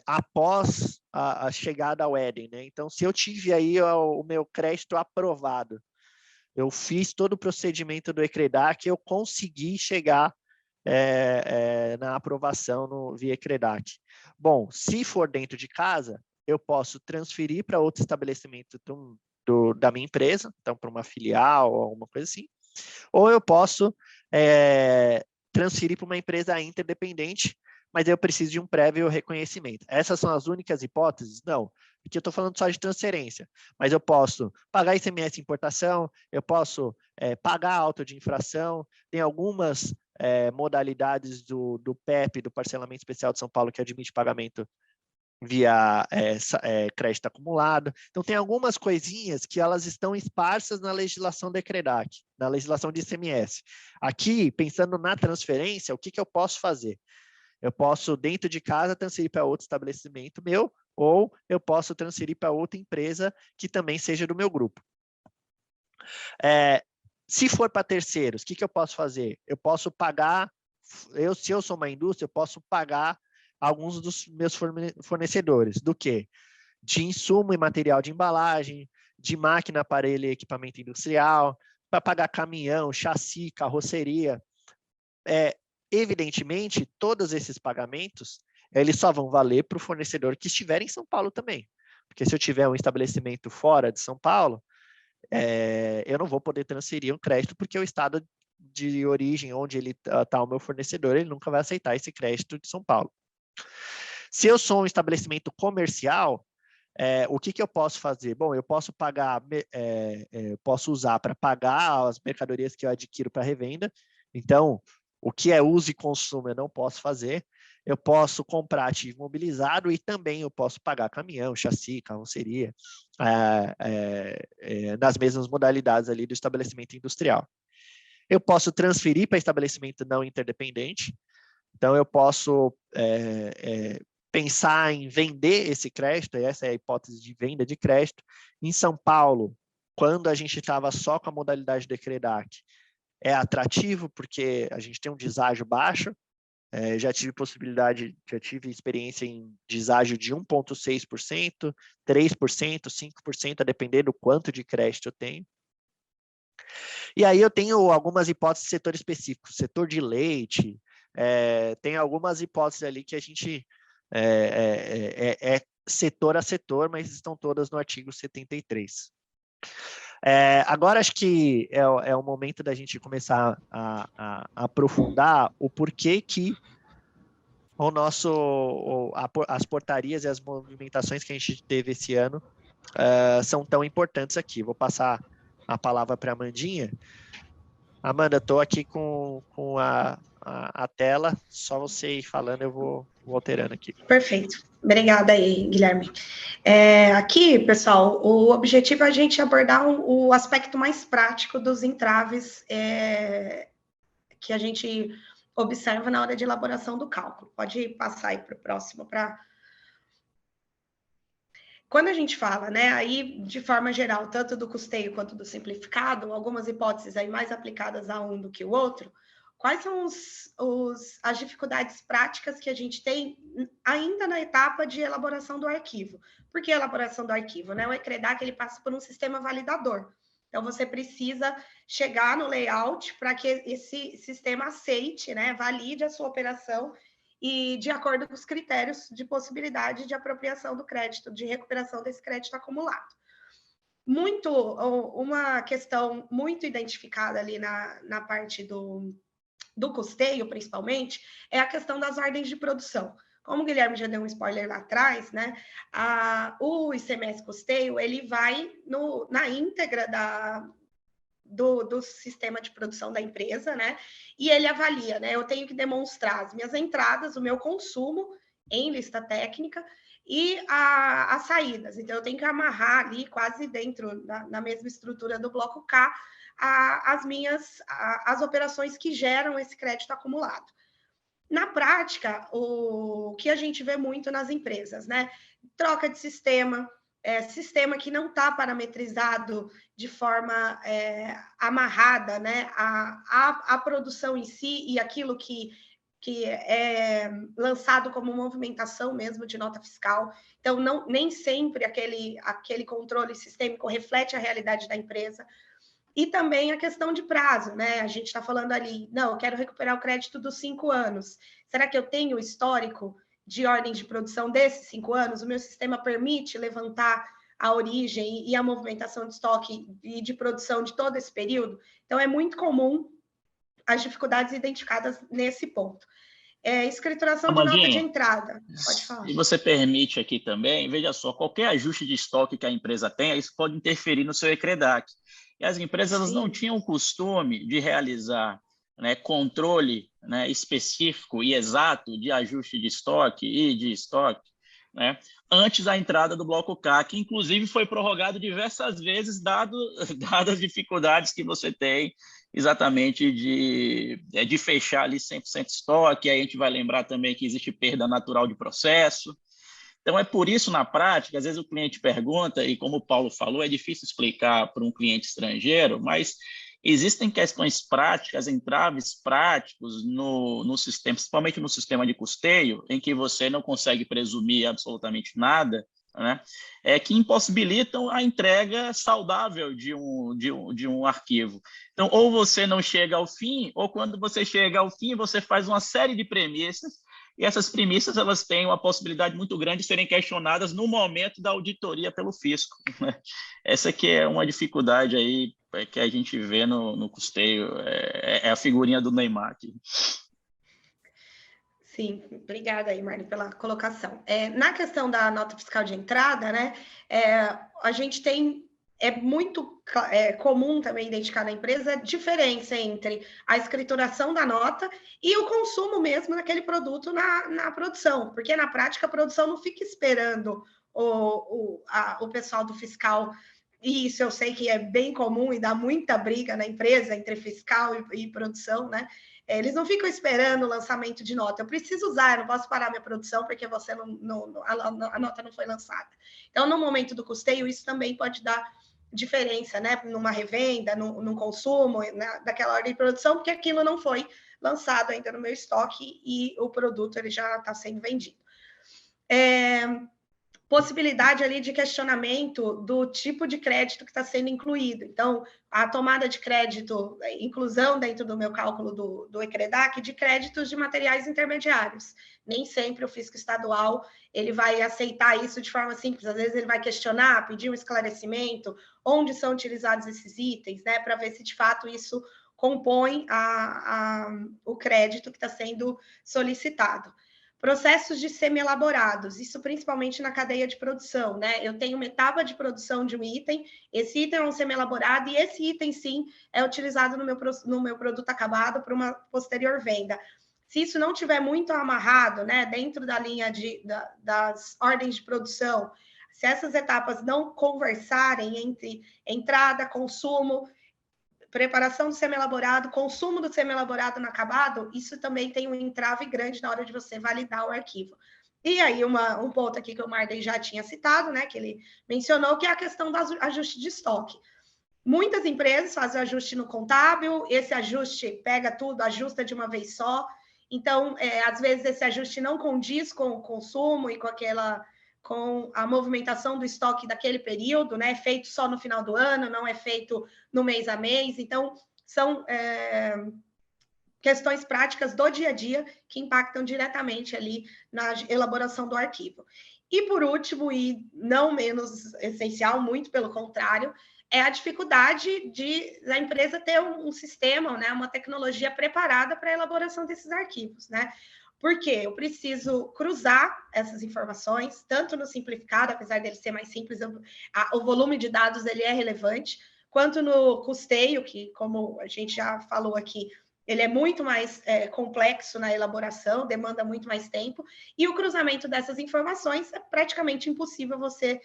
após a chegada ao Éden, né? Então, se eu tive aí o meu crédito aprovado, eu fiz todo o procedimento do Ecredac, eu consegui chegar na aprovação via Ecredac. Bom, se for dentro de casa, eu posso transferir para outro estabelecimento da minha empresa, então para uma filial ou alguma coisa assim, Ou eu posso transferir para uma empresa interdependente, mas eu preciso de um prévio reconhecimento. Essas são as únicas hipóteses? Não, aqui eu estou falando só de transferência, mas eu posso pagar ICMS importação, eu posso pagar auto de infração, tem algumas modalidades do PEP, do Parcelamento Especial de São Paulo, que admite pagamento via crédito acumulado. Então, tem algumas coisinhas que elas estão esparsas na legislação da CREDAC, na legislação de ICMS. Aqui, pensando na transferência, o que eu posso fazer? Eu posso, dentro de casa, transferir para outro estabelecimento meu, ou eu posso transferir para outra empresa que também seja do meu grupo. Se for para terceiros, o que eu posso fazer? Eu posso pagar, se eu sou uma indústria, eu posso pagar alguns dos meus fornecedores. Do quê? De insumo e material de embalagem, de máquina, aparelho e equipamento industrial, para pagar caminhão, chassi, carroceria. Evidentemente, todos esses pagamentos, eles só vão valer para o fornecedor que estiver em São Paulo também. Porque se eu tiver um estabelecimento fora de São Paulo, eu não vou poder transferir um crédito, porque o estado de origem onde ele está o meu fornecedor, ele nunca vai aceitar esse crédito de São Paulo. Se eu sou um estabelecimento comercial, o que eu posso fazer? Bom, eu posso pagar, posso usar para pagar as mercadorias que eu adquiro para revenda. Então, o que é uso e consumo eu não posso fazer. Eu posso comprar ativo imobilizado e também eu posso pagar caminhão, chassi, carroceria, nas mesmas modalidades ali do estabelecimento industrial. Eu posso transferir para estabelecimento não interdependente. Então, eu posso pensar em vender esse crédito, e essa é a hipótese de venda de crédito. Em São Paulo, quando a gente estava só com a modalidade de CREDAC, é atrativo, porque a gente tem um deságio baixo. Já tive experiência em deságio de 1,6%, 3%, 5%, a depender do quanto de crédito eu tenho. E aí eu tenho algumas hipóteses de setor específico, setor de leite, tem algumas hipóteses ali que a gente setor a setor, mas estão todas no artigo 73. Agora acho que é o momento da gente começar a aprofundar o porquê que as portarias e as movimentações que a gente teve esse ano são tão importantes aqui. Vou passar a palavra para a Amandinha. Amanda, estou aqui com a tela, só você ir falando, eu vou alterando aqui. Perfeito. Obrigada aí, Guilherme. Aqui, pessoal, o objetivo é a gente abordar o aspecto mais prático dos entraves que a gente observa na hora de elaboração do cálculo. Pode passar aí para o próximo. Quando a gente fala, né, aí de forma geral, tanto do custeio quanto do simplificado, algumas hipóteses aí mais aplicadas a um do que o outro, quais são as dificuldades práticas que a gente tem ainda na etapa de elaboração do arquivo? Por que a elaboração do arquivo? Né? O ECREDAC ele passa por um sistema validador. Então, você precisa chegar no layout para que esse sistema aceite, né, valide a sua operação e de acordo com os critérios de possibilidade de apropriação do crédito, de recuperação desse crédito acumulado. Uma questão muito identificada ali na parte do custeio, principalmente, é a questão das ordens de produção. Como o Guilherme já deu um spoiler lá atrás, né? O ICMS custeio, ele vai na íntegra do sistema de produção da empresa, né? E ele avalia, né? Eu tenho que demonstrar as minhas entradas, o meu consumo em lista técnica e as saídas. Então, eu tenho que amarrar ali, quase dentro na mesma estrutura do bloco K, as operações que geram esse crédito acumulado. Na prática, o que a gente vê muito nas empresas, né? Troca de sistema, sistema que não está parametrizado de forma amarrada, né? A produção em si e aquilo que é lançado como movimentação mesmo de nota fiscal. Então, nem sempre aquele controle sistêmico reflete a realidade da empresa. E também a questão de prazo, né? A gente está falando ali, não, eu quero recuperar o crédito dos 5 anos. Será que eu tenho histórico de ordem de produção desses 5 anos? O meu sistema permite levantar a origem e a movimentação de estoque e de produção de todo esse período. Então, é muito comum as dificuldades identificadas nesse ponto. Escrituração de nota de entrada. Pode falar. E você permite aqui também, veja só, qualquer ajuste de estoque que a empresa tenha, isso pode interferir no seu ECREDAC. E as empresas elas não tinham o costume de realizar, né, controle, né, específico e exato de ajuste de estoque e de estoque, né, antes da entrada do bloco K, que inclusive foi prorrogado diversas vezes, dadas as dificuldades que você tem exatamente de fechar ali 100% estoque. Aí a gente vai lembrar também que existe perda natural de processo. Então, é por isso, na prática, às vezes o cliente pergunta, e como o Paulo falou, é difícil explicar para um cliente estrangeiro, mas existem questões práticas, entraves práticos no sistema, principalmente no sistema de custeio, em que você não consegue presumir absolutamente nada, né, que impossibilitam a entrega saudável de um arquivo. Então, ou você não chega ao fim, ou quando você chega ao fim, você faz uma série de premissas, e essas premissas elas têm uma possibilidade muito grande de serem questionadas no momento da auditoria pelo fisco. Essa que é uma dificuldade aí que a gente vê no custeio, é a figurinha do Neymar aqui. Sim, obrigada aí, Marli, pela colocação. Na questão da nota fiscal de entrada, né, a gente tem, muito comum também identificar na empresa a diferença entre a escrituração da nota e o consumo mesmo daquele produto na produção, porque na prática a produção não fica esperando o pessoal do fiscal, e isso eu sei que é bem comum e dá muita briga na empresa entre fiscal e produção, né? Eles não ficam esperando o lançamento de nota. Eu preciso usar, eu não posso parar minha produção porque você a nota não foi lançada. Então, no momento do custeio, isso também pode dar diferença, né? Numa revenda, num consumo, daquela ordem de produção, porque aquilo não foi lançado ainda no meu estoque e o produto ele já está sendo vendido. Possibilidade ali de questionamento do tipo de crédito que está sendo incluído. Então, a tomada de crédito, inclusão dentro do meu cálculo do ECREDAC de créditos de materiais intermediários. Nem sempre o fisco estadual ele vai aceitar isso de forma simples. Às vezes ele vai questionar, pedir um esclarecimento, onde são utilizados esses itens, né, para ver se de fato isso compõe o crédito que está sendo solicitado. Processos de semi-elaborados, isso principalmente na cadeia de produção, né? Eu tenho uma etapa de produção de um item, esse item é um semi-elaborado e esse item, sim, é utilizado no meu produto acabado para uma posterior venda. Se isso não tiver muito amarrado, né, dentro da linha das ordens de produção, se essas etapas não conversarem entre entrada, consumo, preparação do semi-elaborado, consumo do semi-elaborado no acabado, isso também tem um entrave grande na hora de você validar o arquivo. E aí, um ponto aqui que o Marley já tinha citado, né, que ele mencionou, que é a questão do ajuste de estoque. Muitas empresas fazem o ajuste no contábil, esse ajuste pega tudo, ajusta de uma vez só. Então, às vezes, esse ajuste não condiz com o consumo e com a movimentação do estoque daquele período, né? Feito só no final do ano, não é feito no mês a mês. Então, são questões práticas do dia a dia que impactam diretamente ali na elaboração do arquivo. E, por último, e não menos essencial, muito pelo contrário, é a dificuldade da empresa ter um sistema, né, uma tecnologia preparada para a elaboração desses arquivos, né? Porque eu preciso cruzar essas informações, tanto no simplificado, apesar dele ser mais simples, o volume de dados ele é relevante, quanto no custeio, que, como a gente já falou aqui, ele é muito mais complexo na elaboração, demanda muito mais tempo, e o cruzamento dessas informações é praticamente impossível você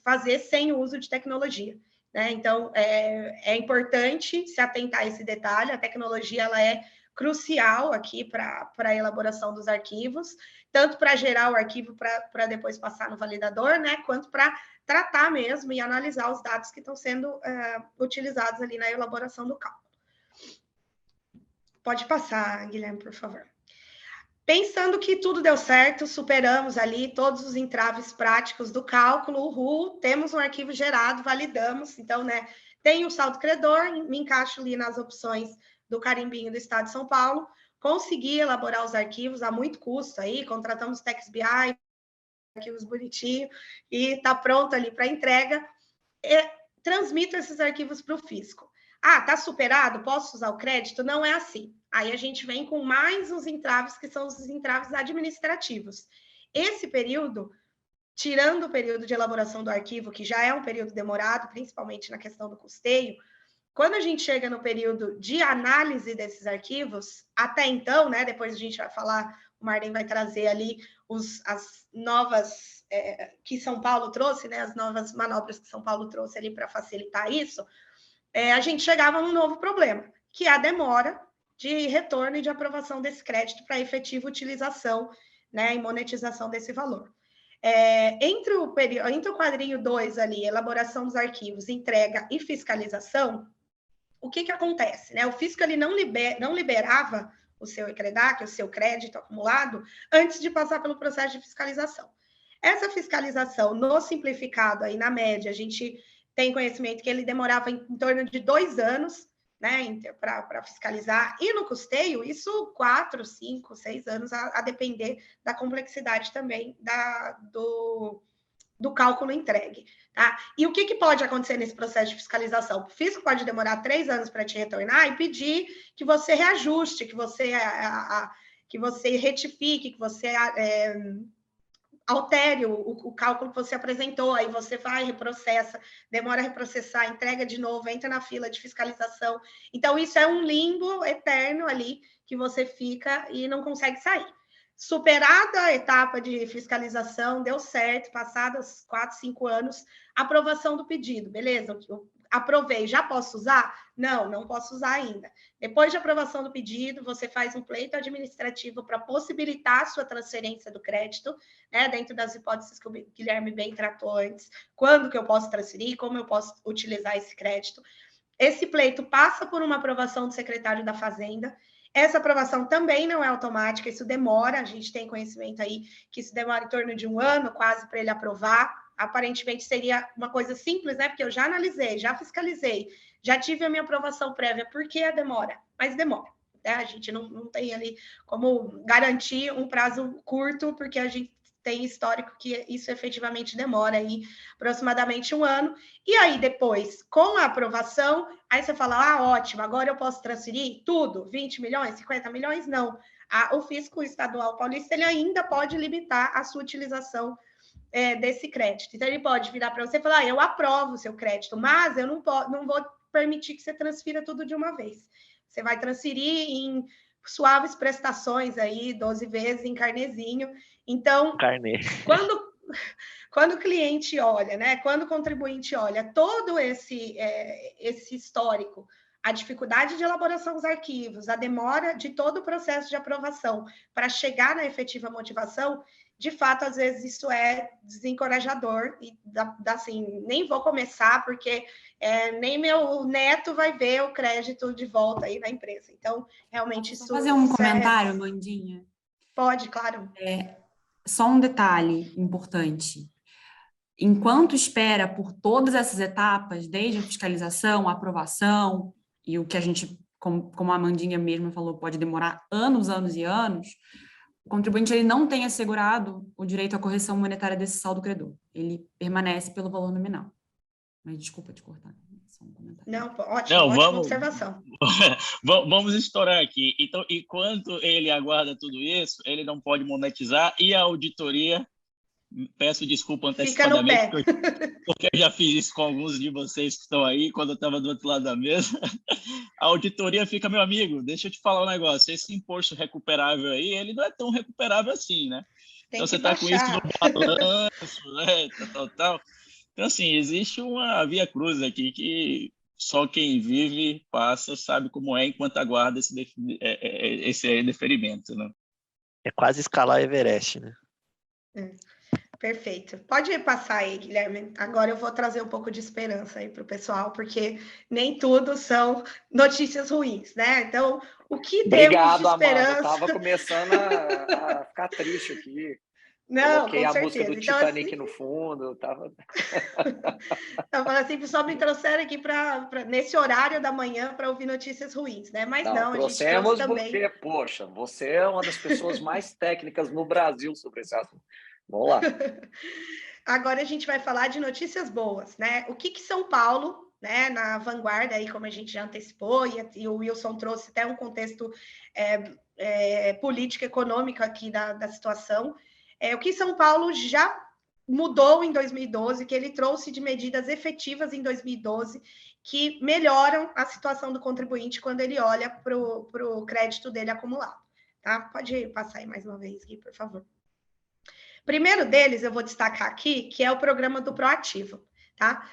fazer sem o uso de tecnologia, né? Então, é importante se atentar a esse detalhe, a tecnologia ela é crucial aqui para a elaboração dos arquivos, tanto para gerar o arquivo para depois passar no validador, né, quanto para tratar mesmo e analisar os dados que estão sendo utilizados ali na elaboração do cálculo. Pode passar, Guilherme, por favor. Pensando que tudo deu certo, superamos ali todos os entraves práticos do cálculo, temos um arquivo gerado, validamos, então, né, tem o saldo credor, me encaixo ali nas opções do carimbinho do Estado de São Paulo, consegui elaborar os arquivos a muito custo aí, contratamos TexBI, arquivos bonitinho e está pronto ali para entrega, transmito esses arquivos para o fisco. Ah, está superado? Posso usar o crédito? Não é assim. Aí a gente vem com mais uns entraves, que são os entraves administrativos. Esse período, tirando o período de elaboração do arquivo, que já é um período demorado, principalmente na questão do custeio, quando a gente chega no período de análise desses arquivos, até então, né, depois a gente vai falar, o Marden vai trazer ali as novas que São Paulo trouxe, né, as novas manobras que São Paulo trouxe ali para facilitar isso, a gente chegava num novo problema, que é a demora de retorno e de aprovação desse crédito para efetiva utilização, né, e monetização desse valor. Entre o quadrinho 2 ali, elaboração dos arquivos, entrega e fiscalização, o que acontece? Né? O fisco ele não liberava o seu ECREDAC, o seu crédito acumulado, antes de passar pelo processo de fiscalização. Essa fiscalização, no simplificado, aí na média, a gente tem conhecimento que ele demorava em torno de 2 anos, né, para fiscalizar, e no custeio, isso 4, 5, 6 anos, a depender da complexidade também do cálculo entregue. Tá? E o que pode acontecer nesse processo de fiscalização? O fisco pode demorar 3 anos para te retornar e pedir que você reajuste, que você retifique, que você altere o cálculo que você apresentou, aí você vai, reprocessa, demora a reprocessar, entrega de novo, entra na fila de fiscalização. Então, isso é um limbo eterno ali que você fica e não consegue sair. Superada a etapa de fiscalização, deu certo, passados 4, 5 anos, aprovação do pedido, beleza? Eu aprovei, já posso usar? Não, não posso usar ainda. Depois de aprovação do pedido, você faz um pleito administrativo para possibilitar a sua transferência do crédito, né, dentro das hipóteses que o Guilherme bem tratou antes, quando que eu posso transferir, como eu posso utilizar esse crédito. Esse pleito passa por uma aprovação do secretário da Fazenda. Essa aprovação também não é automática, isso demora, a gente tem conhecimento aí que isso demora em torno de 1 ano, quase, para ele aprovar. Aparentemente seria uma coisa simples, né? Porque eu já analisei, já fiscalizei, já tive a minha aprovação prévia. Por que a demora? Mas demora. Né? A gente não tem ali como garantir um prazo curto, porque a gente tem histórico que isso efetivamente demora aí aproximadamente 1 ano. E aí, depois, com a aprovação, aí você fala, ótimo, agora eu posso transferir tudo, 20 milhões, 50 milhões? Não. O fisco estadual paulista, ele ainda pode limitar a sua utilização desse crédito. Então, ele pode virar para você e falar, eu aprovo o seu crédito, mas eu não vou permitir que você transfira tudo de uma vez. Você vai transferir em suaves prestações aí, 12 vezes em carnezinho. Então, quando o cliente olha, né, quando o contribuinte olha todo esse histórico, a dificuldade de elaboração dos arquivos, a demora de todo o processo de aprovação para chegar na efetiva motivação, de fato, às vezes isso é desencorajador e assim, nem vou começar porque nem meu neto vai ver o crédito de volta aí na empresa. Então, realmente isso... Posso fazer um comentário, Mandinha? Pode, claro. Só um detalhe importante. Enquanto espera por todas essas etapas, desde a fiscalização, a aprovação, e o que a gente, como a Mandinha mesmo falou, pode demorar anos, anos e anos, o contribuinte ele não tem assegurado o direito à correção monetária desse saldo credor. Ele permanece pelo valor nominal. Mas desculpa te cortar. Só um comentário. Não, ótima observação. Vamos estourar aqui. Então, enquanto ele aguarda tudo isso, ele não pode monetizar e a auditoria, peço desculpa antecipadamente, porque eu já fiz isso com alguns de vocês que estão aí, quando eu estava do outro lado da mesa. A auditoria fica, meu amigo, deixa eu te falar um negócio, esse imposto recuperável aí, ele não é tão recuperável assim, né? Então, você está com isso no balanço, né? Tal. Então, assim, existe uma via cruz aqui que só quem vive, passa, sabe como é, enquanto aguarda esse deferimento, né? É quase escalar Everest, né? Perfeito. Pode passar aí, Guilherme. Agora eu vou trazer um pouco de esperança aí para o pessoal, porque nem tudo são notícias ruins, né? Então, o que temos de esperança... Obrigado, Amanda. Eu estava começando a ficar triste aqui. Não, coloquei com a certeza. música do Então, Titanic assim, no fundo. Eu falando assim, pessoal, me trouxeram aqui nesse horário da manhã para ouvir notícias ruins, né? Mas não, a gente trouxe também... porque, poxa, você é uma das pessoas mais técnicas no Brasil sobre esse assunto. Vamos lá. Agora a gente vai falar de notícias boas, né? O que São Paulo, né, na vanguarda, aí, como a gente já antecipou, e o Wilson trouxe até um contexto político, econômico aqui da situação, o que São Paulo já mudou em 2012, que ele trouxe de medidas efetivas em 2012, que melhoram a situação do contribuinte quando ele olha para o crédito dele acumulado. Tá? Pode passar aí mais uma vez, Gui, por favor. Primeiro deles, eu vou destacar aqui, que é o programa do Proativo, tá?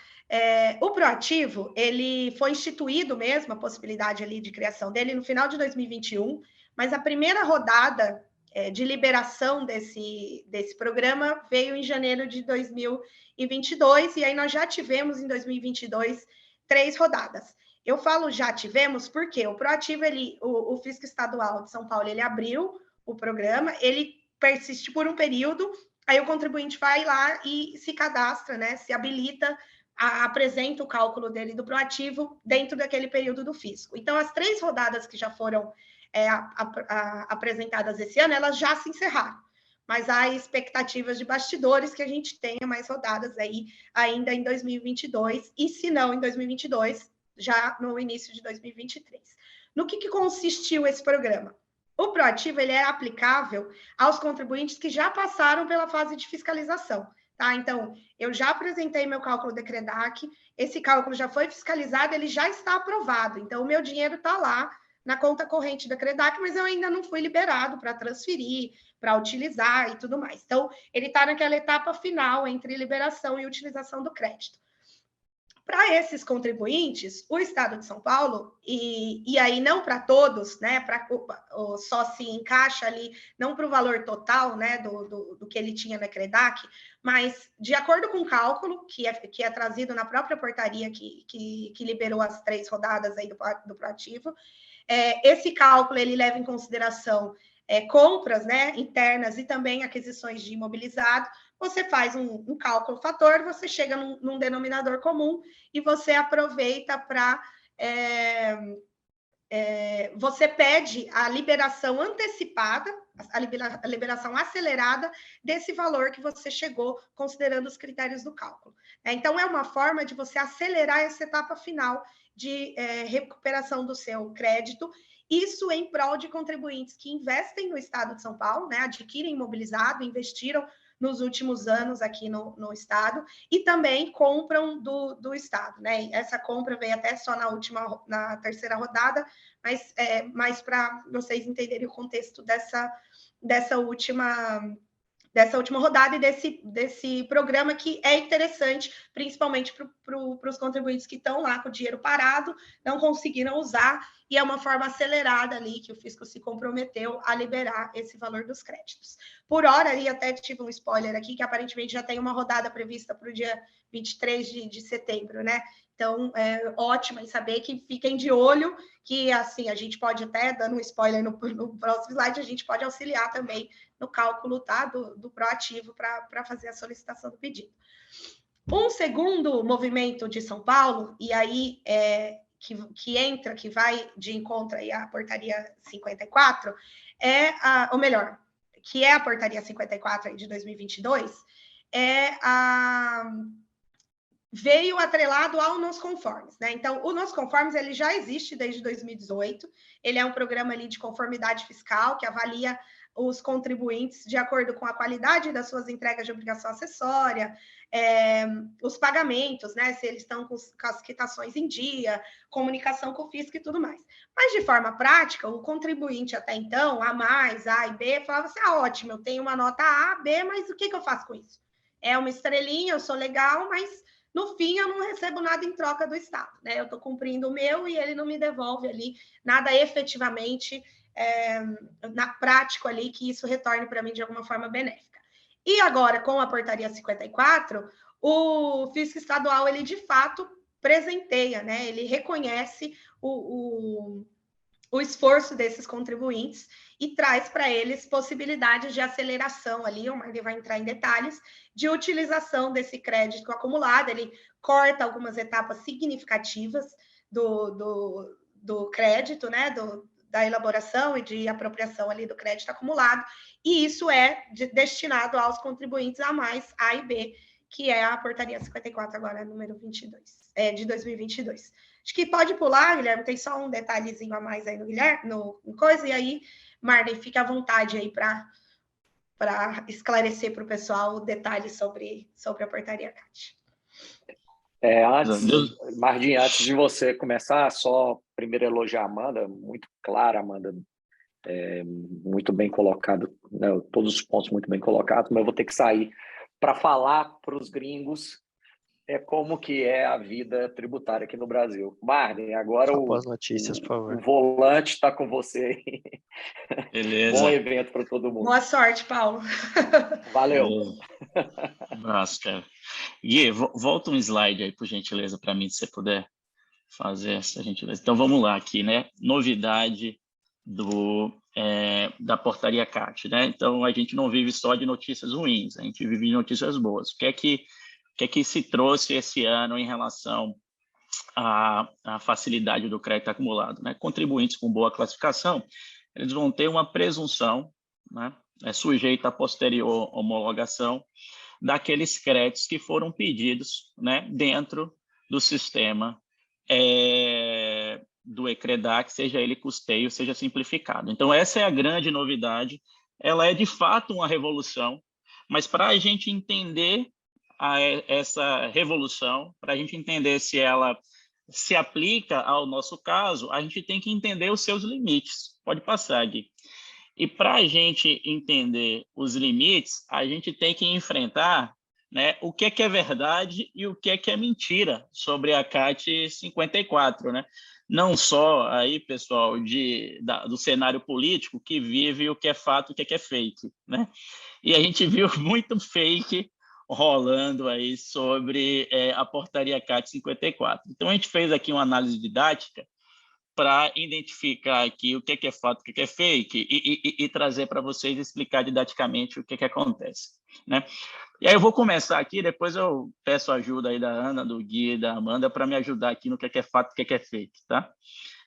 O Proativo, ele foi instituído mesmo, a possibilidade ali de criação dele no final de 2021, mas a primeira rodada de liberação desse programa veio em janeiro de 2022, e aí nós já tivemos em 2022 3 rodadas. Eu falo já tivemos porque o Proativo, o Fisco Estadual de São Paulo, ele abriu o programa, ele persiste por um período, aí o contribuinte vai lá e se cadastra, né? Se habilita, apresenta o cálculo dele do Proativo dentro daquele período do fisco. Então, as 3 rodadas que já foram apresentadas esse ano, elas já se encerraram. Mas há expectativas de bastidores que a gente tenha mais rodadas aí ainda em 2022, e se não em 2022, já no início de 2023. No que consistiu esse programa? O Proativo, ele é aplicável aos contribuintes que já passaram pela fase de fiscalização, tá? Então, eu já apresentei meu cálculo de CREDAC, esse cálculo já foi fiscalizado, ele já está aprovado, então o meu dinheiro está lá na conta corrente da CREDAC, mas eu ainda não fui liberado para transferir, para utilizar e tudo mais. Então, ele está naquela etapa final entre liberação e utilização do crédito. Para esses contribuintes, o Estado de São Paulo, e aí não para todos, né, só se encaixa ali, não para o valor total, né, do que ele tinha na CREDAC, mas de acordo com o cálculo que é trazido na própria portaria que liberou as 3 rodadas aí do Proativo, esse cálculo ele leva em consideração compras, né, internas e também aquisições de imobilizado. Você faz um cálculo fator, você chega num denominador comum e você aproveita para... você pede a liberação antecipada, a liberação acelerada desse valor que você chegou, considerando os critérios do cálculo. Então, é uma forma de você acelerar essa etapa final de recuperação do seu crédito, isso em prol de contribuintes que investem no Estado de São Paulo, né, adquirem imobilizado, investiram nos últimos anos aqui no Estado, e também compram do Estado, né? Essa compra veio até só na terceira rodada, mas mais para vocês entenderem o contexto dessa última rodada e desse programa, que é interessante, principalmente para os contribuintes que estão lá com o dinheiro parado, não conseguiram usar, e é uma forma acelerada ali que o fisco se comprometeu a liberar esse valor dos créditos. Por hora, e até tive um spoiler aqui, que aparentemente já tem uma rodada prevista para o dia 23 de setembro, né? Então, é ótimo em saber que fiquem de olho, que assim, a gente pode até, dando um spoiler no próximo slide, a gente pode auxiliar também no cálculo, tá, do Proativo para fazer a solicitação do pedido. Um segundo movimento de São Paulo, e aí que vai de encontro aí à portaria 54, ou melhor, que é a portaria 54 aí de 2022, veio atrelado ao Nos Conformes, né? Então, o Nos Conformes, ele já existe desde 2018, ele é um programa ali de conformidade fiscal que avalia os contribuintes de acordo com a qualidade das suas entregas de obrigação acessória, os pagamentos, né? Se eles estão com as quitações em dia, comunicação com o fisco e tudo mais. Mas, de forma prática, o contribuinte até então, A+, A e B, falava assim, ótimo, eu tenho uma nota A, B, mas o que eu faço com isso? É uma estrelinha, eu sou legal, mas no fim eu não recebo nada em troca do Estado, né? Eu estou cumprindo o meu e ele não me devolve ali nada efetivamente na prática ali, que isso retorne para mim de alguma forma benéfica. E agora, com a portaria 54, o fisco estadual, ele de fato presenteia, né? Ele reconhece o esforço desses contribuintes e traz para eles possibilidades de aceleração ali, o Marley vai entrar em detalhes, de utilização desse crédito acumulado. Ele corta algumas etapas significativas do crédito, né, da elaboração e de apropriação ali do crédito acumulado, e isso é destinado aos contribuintes A+, A e B, que é a portaria 54 agora, número 22, de 2022. Acho que pode pular, Guilherme, tem só um detalhezinho a mais aí no Guilherme, no coisa, e aí, Marley, fica à vontade aí para esclarecer para o pessoal o detalhe sobre a portaria CAT. Mardinha, antes de você começar, só primeiro elogiar a Amanda, muito clara, Amanda, muito bem colocado, né, todos os pontos muito bem colocados, mas eu vou ter que sair para falar para os gringos como que é a vida tributária aqui no Brasil. Marley, agora Após notícias, por favor. O volante está com você aí. Beleza. Bom evento para todo mundo. Boa sorte, Paulo. Valeu. Abraço, cara. Gui, volta um slide aí, por gentileza, para mim, se você puder fazer essa gentileza. Então, vamos lá aqui, né? Novidade da portaria CAT, né? Então, a gente não vive só de notícias ruins, a gente vive de notícias boas. O que é que se trouxe esse ano em relação à facilidade do crédito acumulado, né? Contribuintes com boa classificação, eles vão ter uma presunção, né? Sujeita à posterior homologação daqueles créditos que foram pedidos, né? Dentro do sistema do ECREDAC, seja ele custeio, seja simplificado. Então, essa é a grande novidade. Ela é, de fato, uma revolução, mas para a gente entender essa revolução, para a gente entender se ela se aplica ao nosso caso, a gente tem que entender os seus limites. Pode passar, Gui. E para a gente entender os limites, a gente tem que enfrentar, né, o que é verdade e o que é mentira sobre a CAT 54, né? Não só aí, pessoal, do cenário político que vive o que é fato e o que é fake, né? E a gente viu muito fake rolando aí sobre a portaria CAT 54. Então, a gente fez aqui uma análise didática para identificar aqui o que é fato, o que é fake e trazer para vocês explicar didaticamente o que acontece, né? E aí eu vou começar aqui, depois eu peço ajuda aí da Ana, do Gui e da Amanda para me ajudar aqui no que é fato, o que é fake, tá?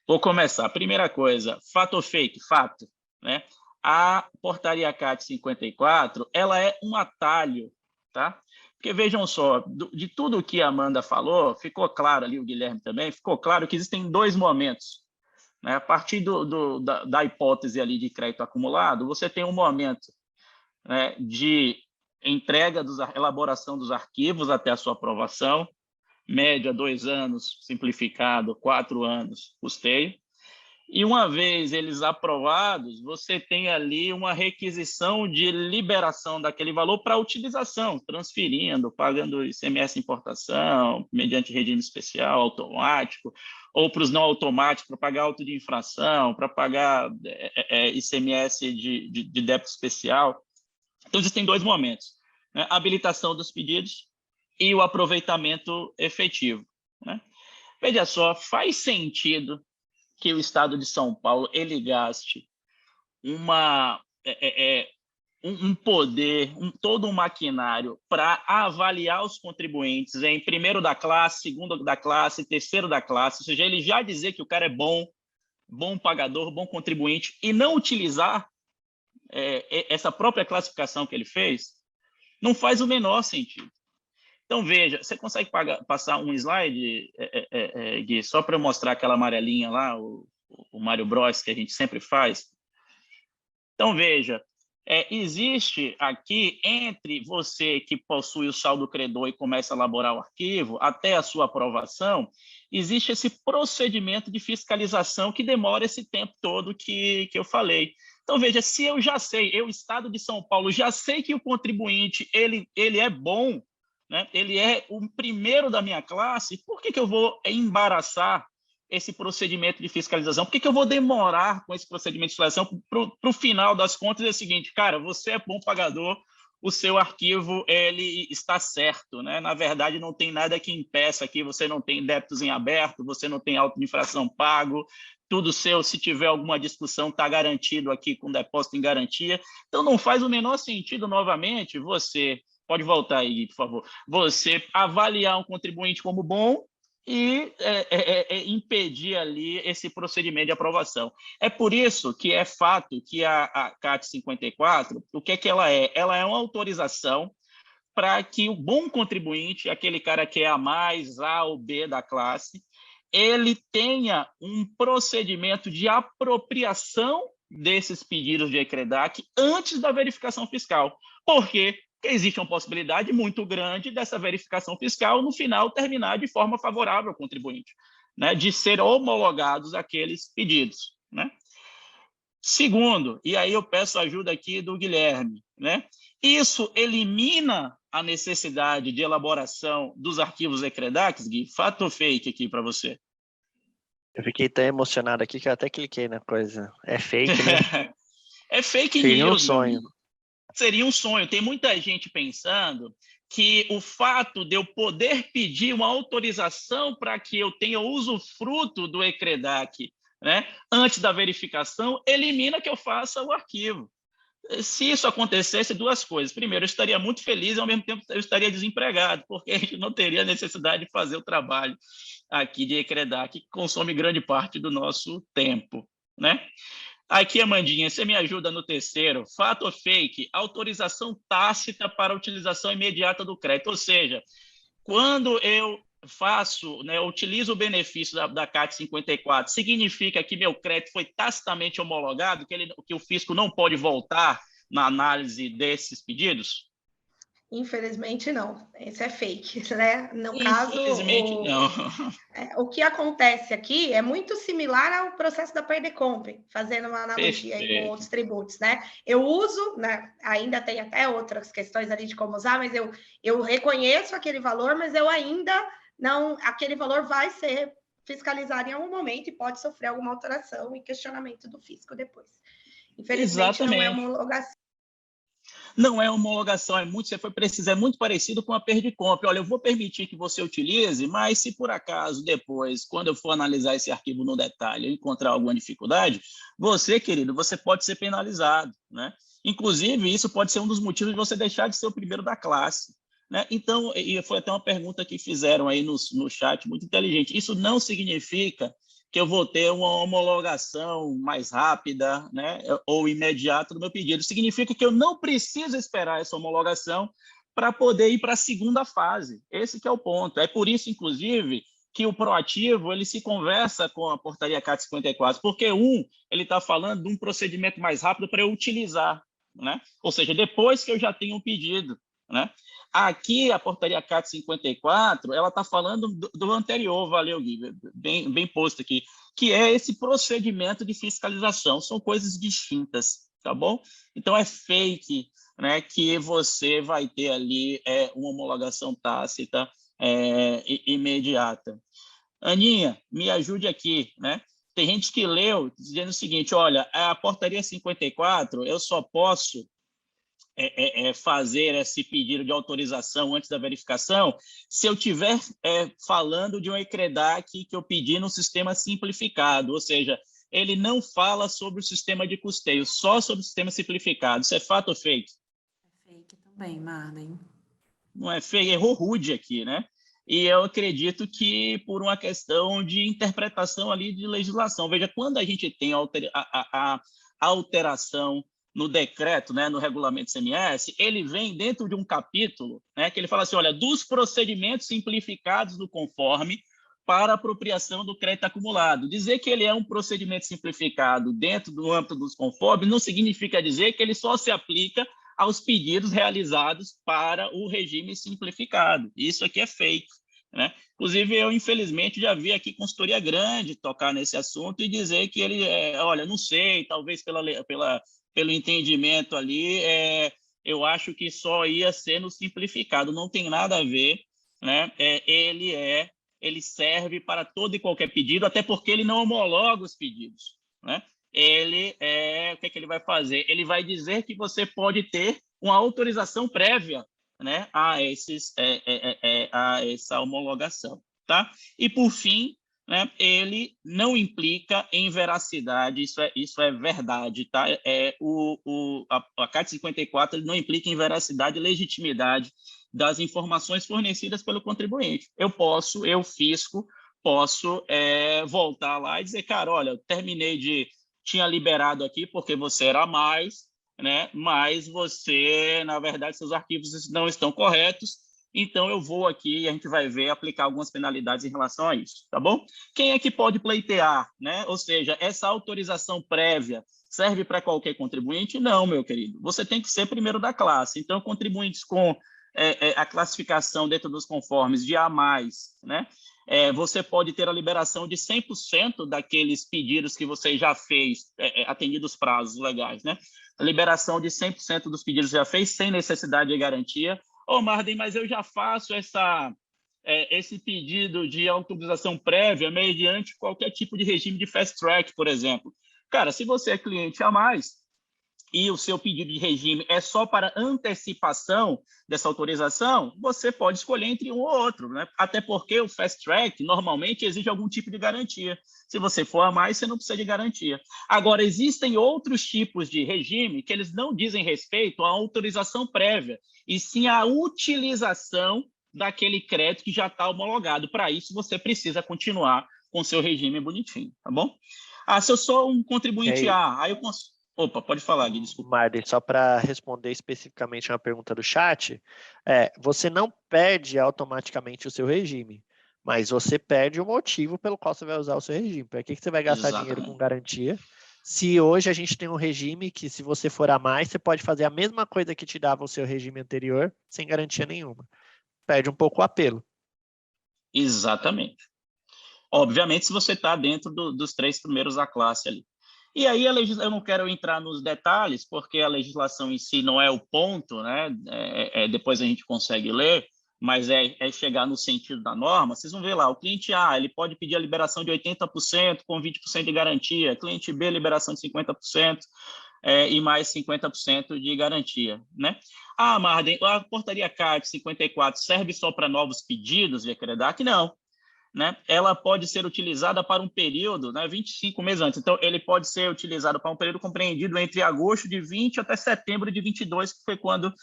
Vou começar. Primeira coisa, fato ou fake? Fato, né? A portaria CAT 54, ela é um atalho, tá? Porque vejam só, de tudo que a Amanda falou, ficou claro ali, o Guilherme também, ficou claro que existem dois momentos, né? A partir da hipótese ali de crédito acumulado, você tem um momento, né, de entrega, elaboração dos arquivos até a sua aprovação, média 2 anos, simplificado, 4 anos, custeio. E uma vez eles aprovados, você tem ali uma requisição de liberação daquele valor para utilização, transferindo, pagando ICMS importação, mediante regime especial, automático, ou para os não automáticos, para pagar auto de infração, para pagar ICMS de débito especial. Então, existem dois momentos, né? A habilitação dos pedidos e o aproveitamento efetivo, né? Veja só, faz sentido que o Estado de São Paulo ele gaste um poder, todo um maquinário para avaliar os contribuintes em primeiro da classe, segundo da classe, terceiro da classe, ou seja, ele já dizer que o cara é bom pagador, bom contribuinte, e não utilizar essa própria classificação que ele fez, não faz o menor sentido. Então, veja, você consegue passar um slide, Gui, só para eu mostrar aquela amarelinha lá, o Mario Bros, que a gente sempre faz? Então, veja, existe aqui, entre você que possui o saldo credor e começa a elaborar o arquivo, até a sua aprovação, existe esse procedimento de fiscalização que demora esse tempo todo que eu falei. Então, veja, se eu já sei, eu, Estado de São Paulo, já sei que o contribuinte ele é bom, né? Ele é o primeiro da minha classe, por que eu vou embaraçar esse procedimento de fiscalização? Por que eu vou demorar com esse procedimento de fiscalização? Para o final das contas é o seguinte, cara, você é bom pagador, o seu arquivo ele está certo, né? Na verdade, não tem nada que impeça aqui, você não tem débitos em aberto, você não tem auto de infração pago, tudo seu, se tiver alguma discussão, está garantido aqui com depósito em garantia. Então, não faz o menor sentido, novamente, você... Pode voltar aí, por favor. Você avaliar um contribuinte como bom e impedir ali esse procedimento de aprovação. É por isso que é fato que a CAT 54, o que ela é? Ela é uma autorização para que o bom contribuinte, aquele cara que é a mais, A ou B da classe, ele tenha um procedimento de apropriação desses pedidos de ECREDAC antes da verificação fiscal. Por quê? Porque existe uma possibilidade muito grande dessa verificação fiscal, no final, terminar de forma favorável ao contribuinte, né, de ser homologados aqueles pedidos, né? Segundo, e aí eu peço ajuda aqui do Guilherme, né? Isso elimina a necessidade de elaboração dos arquivos ECREDAC, Gui? Fato ou fake aqui para você? Eu fiquei tão emocionado aqui que eu até cliquei na coisa. É fake, né? É fake Seria news, um sonho. Seria um sonho. Tem muita gente pensando que o fato de eu poder pedir uma autorização para que eu tenha usufruto do ECREDAC, né, antes da verificação, elimina que eu faça o arquivo. Se isso acontecesse, duas coisas. Primeiro, eu estaria muito feliz e, ao mesmo tempo, eu estaria desempregado, porque a gente não teria necessidade de fazer o trabalho aqui de ECREDAC, que consome grande parte do nosso tempo, né? Aqui, Amandinha, você me ajuda no terceiro. Fato ou fake? Autorização tácita para utilização imediata do crédito. Ou seja, quando eu faço, né, utilizo o benefício da CAT 54, significa que meu crédito foi tacitamente homologado, que o fisco não pode voltar na análise desses pedidos? Infelizmente, não. Esse é fake, né? No caso, Infelizmente, não. O que acontece aqui é muito similar ao processo da Perdecomp, fazendo uma analogia aí com outros tributos, né? Eu uso, né? Ainda tem até outras questões ali de como usar, mas eu reconheço aquele valor, mas eu ainda não... Aquele valor vai ser fiscalizado em algum momento e pode sofrer alguma alteração e questionamento do fisco depois. Infelizmente, Exatamente. não é homologação. Não é homologação, você foi preciso, é muito parecido com a Perdicomp. Olha, eu vou permitir que você utilize, mas se por acaso depois, quando eu for analisar esse arquivo no detalhe, eu encontrar alguma dificuldade, você, querido, você pode ser penalizado, né? Inclusive, isso pode ser um dos motivos de você deixar de ser o primeiro da classe, né? Então, e foi até uma pergunta que fizeram aí no chat, muito inteligente. Isso não significa que eu vou ter uma homologação mais rápida, né, ou imediata do meu pedido. Significa que eu não preciso esperar essa homologação para poder ir para a segunda fase. Esse que é o ponto. É por isso, inclusive, que o proativo ele se conversa com a portaria CAT 54, porque ele está falando de um procedimento mais rápido para eu utilizar, né? Ou seja, depois que eu já tenho um pedido, né? Aqui, a portaria CAT 54, ela está falando do anterior, valeu, Gui, bem posto aqui, que é esse procedimento de fiscalização. São coisas distintas, tá bom? Então, é fake, né, que você vai ter ali uma homologação tácita imediata. Aninha, me ajude aqui, né? Tem gente que leu dizendo o seguinte, olha, a portaria 54, eu só posso fazer esse pedido de autorização antes da verificação, se eu estiver falando de um ECREDAC que eu pedi no sistema simplificado, ou seja, ele não fala sobre o sistema de custeio, só sobre o sistema simplificado. Isso é fato ou fake? É fake também, Marlene. Não é fake, errou rude aqui, né? E eu acredito que por uma questão de interpretação ali de legislação. Veja, quando a gente tem a alteração no decreto, né, no regulamento CMS, ele vem dentro de um capítulo, né, que ele fala assim, olha, dos procedimentos simplificados do conforme para apropriação do crédito acumulado. Dizer que ele é um procedimento simplificado dentro do âmbito dos conformes não significa dizer que ele só se aplica aos pedidos realizados para o regime simplificado. Isso aqui é fake, né? Inclusive, eu, infelizmente, já vi aqui consultoria grande tocar nesse assunto e dizer que ele, olha, não sei, talvez pelo entendimento ali, eu acho que só ia ser no simplificado, não tem nada a ver, né? Ele serve para todo e qualquer pedido, até porque ele não homologa os pedidos, né? O que ele vai fazer? Ele vai dizer que você pode ter uma autorização prévia, né, a essa homologação, tá? E, por fim, né, ele não implica em veracidade, isso é verdade, tá? A CAT 54 ele não implica em veracidade e legitimidade das informações fornecidas pelo contribuinte. Eu, fisco, posso voltar lá e dizer, cara, olha, eu tinha liberado aqui porque você era a mais, né? Mas você, na verdade, seus arquivos não estão corretos, então eu vou aqui e a gente vai ver aplicar algumas penalidades em relação a isso, tá bom? Quem é que pode pleitear, né? Ou seja, essa autorização prévia serve para qualquer contribuinte? Não, meu querido. Você tem que ser primeiro da classe. Então, contribuintes com a classificação dentro dos conformes de A+, né? Você pode ter a liberação de 100% daqueles pedidos que você já fez, atendido os prazos legais, né? A liberação de 100% dos pedidos já fez, sem necessidade de garantia. Marden, mas eu já faço esse pedido de autorização prévia mediante qualquer tipo de regime de fast track, por exemplo. Cara, se você é cliente A+, e o seu pedido de regime é só para antecipação dessa autorização, você pode escolher entre um ou outro, né? Até porque o fast track normalmente exige algum tipo de garantia. Se você for A+, você não precisa de garantia. Agora, existem outros tipos de regime que eles não dizem respeito à autorização prévia, e sim à utilização daquele crédito que já está homologado. Para isso, você precisa continuar com seu regime bonitinho, tá bom? Se eu sou um contribuinte A, aí eu consigo... Opa, pode falar, Gui, desculpa. Marden, só para responder especificamente uma pergunta do chat, você não perde automaticamente o seu regime, mas você perde o motivo pelo qual você vai usar o seu regime. Para que você vai gastar dinheiro com garantia? Se hoje a gente tem um regime que, se você for A+, você pode fazer a mesma coisa que te dava o seu regime anterior, sem garantia nenhuma. Perde um pouco o apelo. Exatamente. Obviamente, se você está dentro dos 3 primeiros da classe ali. E aí, eu não quero entrar nos detalhes, porque a legislação em si não é o ponto, né? Depois a gente consegue ler, mas é chegar no sentido da norma. Vocês vão ver lá, o cliente A, ele pode pedir a liberação de 80% com 20% de garantia, cliente B, liberação de 50%, e mais 50% de garantia, né? Marden, a portaria CART 54 serve só para novos pedidos de ECREDAC? Não. Né? Ela pode ser utilizada para um período, né, 25 meses antes. Então, ele pode ser utilizado para um período compreendido entre agosto de 20 até setembro de 22, que foi quando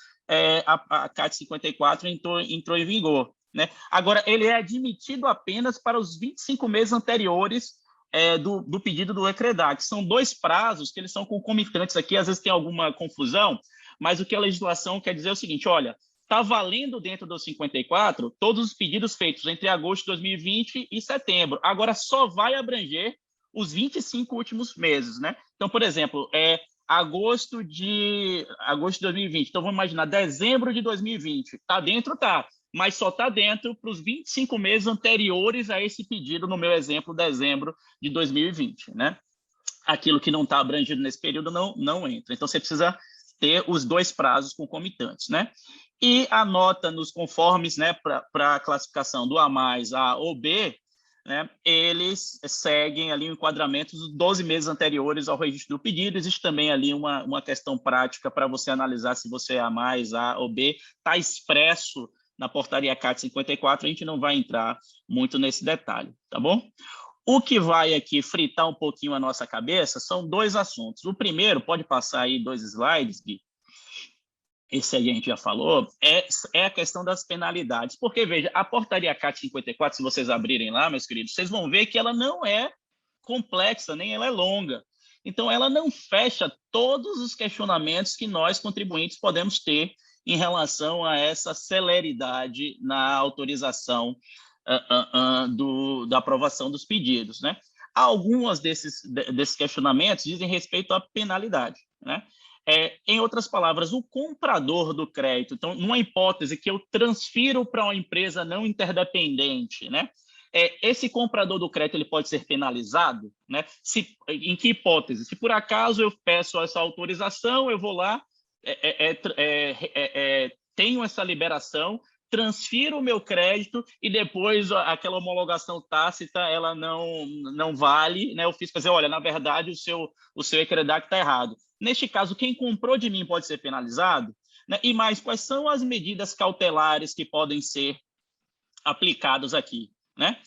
a CAT 54 entrou em vigor. Né? Agora, ele é admitido apenas para os 25 meses anteriores do pedido do ECREDAC. São 2 prazos que eles são concomitantes aqui, às vezes tem alguma confusão, mas o que a legislação quer dizer é o seguinte, olha, está valendo dentro dos 54 todos os pedidos feitos entre agosto de 2020 e setembro. Agora, só vai abranger os 25 últimos meses, né? Então, por exemplo, agosto de 2020. Então, vamos imaginar, dezembro de 2020. Está dentro? Tá. Mas só está dentro para os 25 meses anteriores a esse pedido, no meu exemplo, dezembro de 2020, né? Aquilo que não está abrangido nesse período não entra. Então, você precisa ter os 2 prazos concomitantes, né? E a nota nos conformes, né, para a classificação do A+, A ou B, né, eles seguem ali o enquadramento dos 12 meses anteriores ao registro do pedido. Existe também ali uma questão prática para você analisar se você é A+, A ou B. Está expresso na portaria CAT 54, a gente não vai entrar muito nesse detalhe, tá bom? O que vai aqui fritar um pouquinho a nossa cabeça são 2 assuntos. O primeiro, pode passar aí 2 slides, Gui. Esse aí a gente já falou, é a questão das penalidades. Porque, veja, a portaria CAT 54, se vocês abrirem lá, meus queridos, vocês vão ver que ela não é complexa, nem ela é longa. Então, ela não fecha todos os questionamentos que nós, contribuintes, podemos ter em relação a essa celeridade na autorização da aprovação dos pedidos, né? Alguns desses questionamentos dizem respeito à penalidade, né? Em outras palavras, o comprador do crédito, então, numa hipótese que eu transfiro para uma empresa não interdependente, né? Esse comprador do crédito ele pode ser penalizado, né? Em que hipótese? Se por acaso eu peço essa autorização, eu vou lá, tenho essa liberação, transfiro o meu crédito e depois aquela homologação tácita ela não vale, né? Eu fiz dizer, olha, na verdade o seu ECREDAC está errado. Neste caso, quem comprou de mim pode ser penalizado, né? E mais, quais são as medidas cautelares que podem ser aplicadas aqui, né?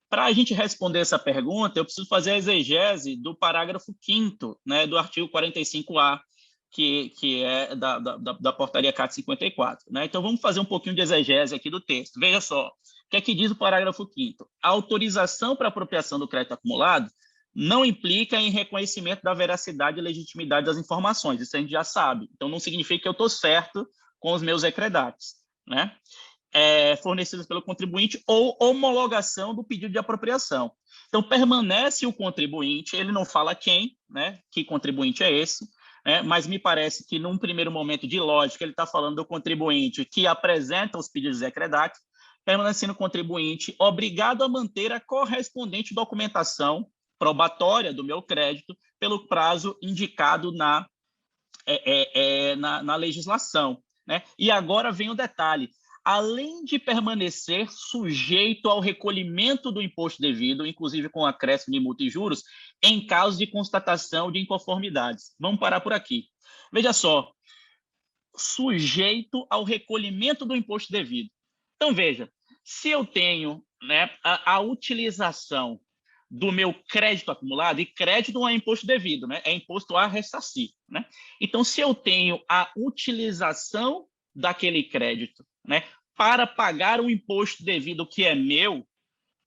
Para a gente responder essa pergunta, eu preciso fazer a exegese do parágrafo 5º, né, do artigo 45A que é da portaria CAT 54. Né? Então, vamos fazer um pouquinho de exegese aqui do texto. Veja só, o que é que diz o parágrafo 5º? A autorização para apropriação do crédito acumulado não implica em reconhecimento da veracidade e legitimidade das informações, isso a gente já sabe. Então, não significa que eu estou certo com os meus ecredates, né? Fornecidos pelo contribuinte ou homologação do pedido de apropriação. Então, permanece o contribuinte, ele não fala quem, né? Que contribuinte é esse, né? Mas me parece que, num primeiro momento de lógica, ele está falando do contribuinte que apresenta os pedidos de ecredates, permanecendo o contribuinte obrigado a manter a correspondente documentação probatória do meu crédito pelo prazo indicado na legislação. Né? E agora vem o detalhe. Além de permanecer sujeito ao recolhimento do imposto devido, inclusive com acréscimo de multa e juros, em caso de constatação de inconformidades. Vamos parar por aqui. Veja só, sujeito ao recolhimento do imposto devido. Então, veja, se eu tenho, né, a utilização do meu crédito acumulado, e crédito não é imposto devido, né? É imposto a ressarcir, né? Então, se eu tenho a utilização daquele crédito, né, para pagar o imposto devido que é meu,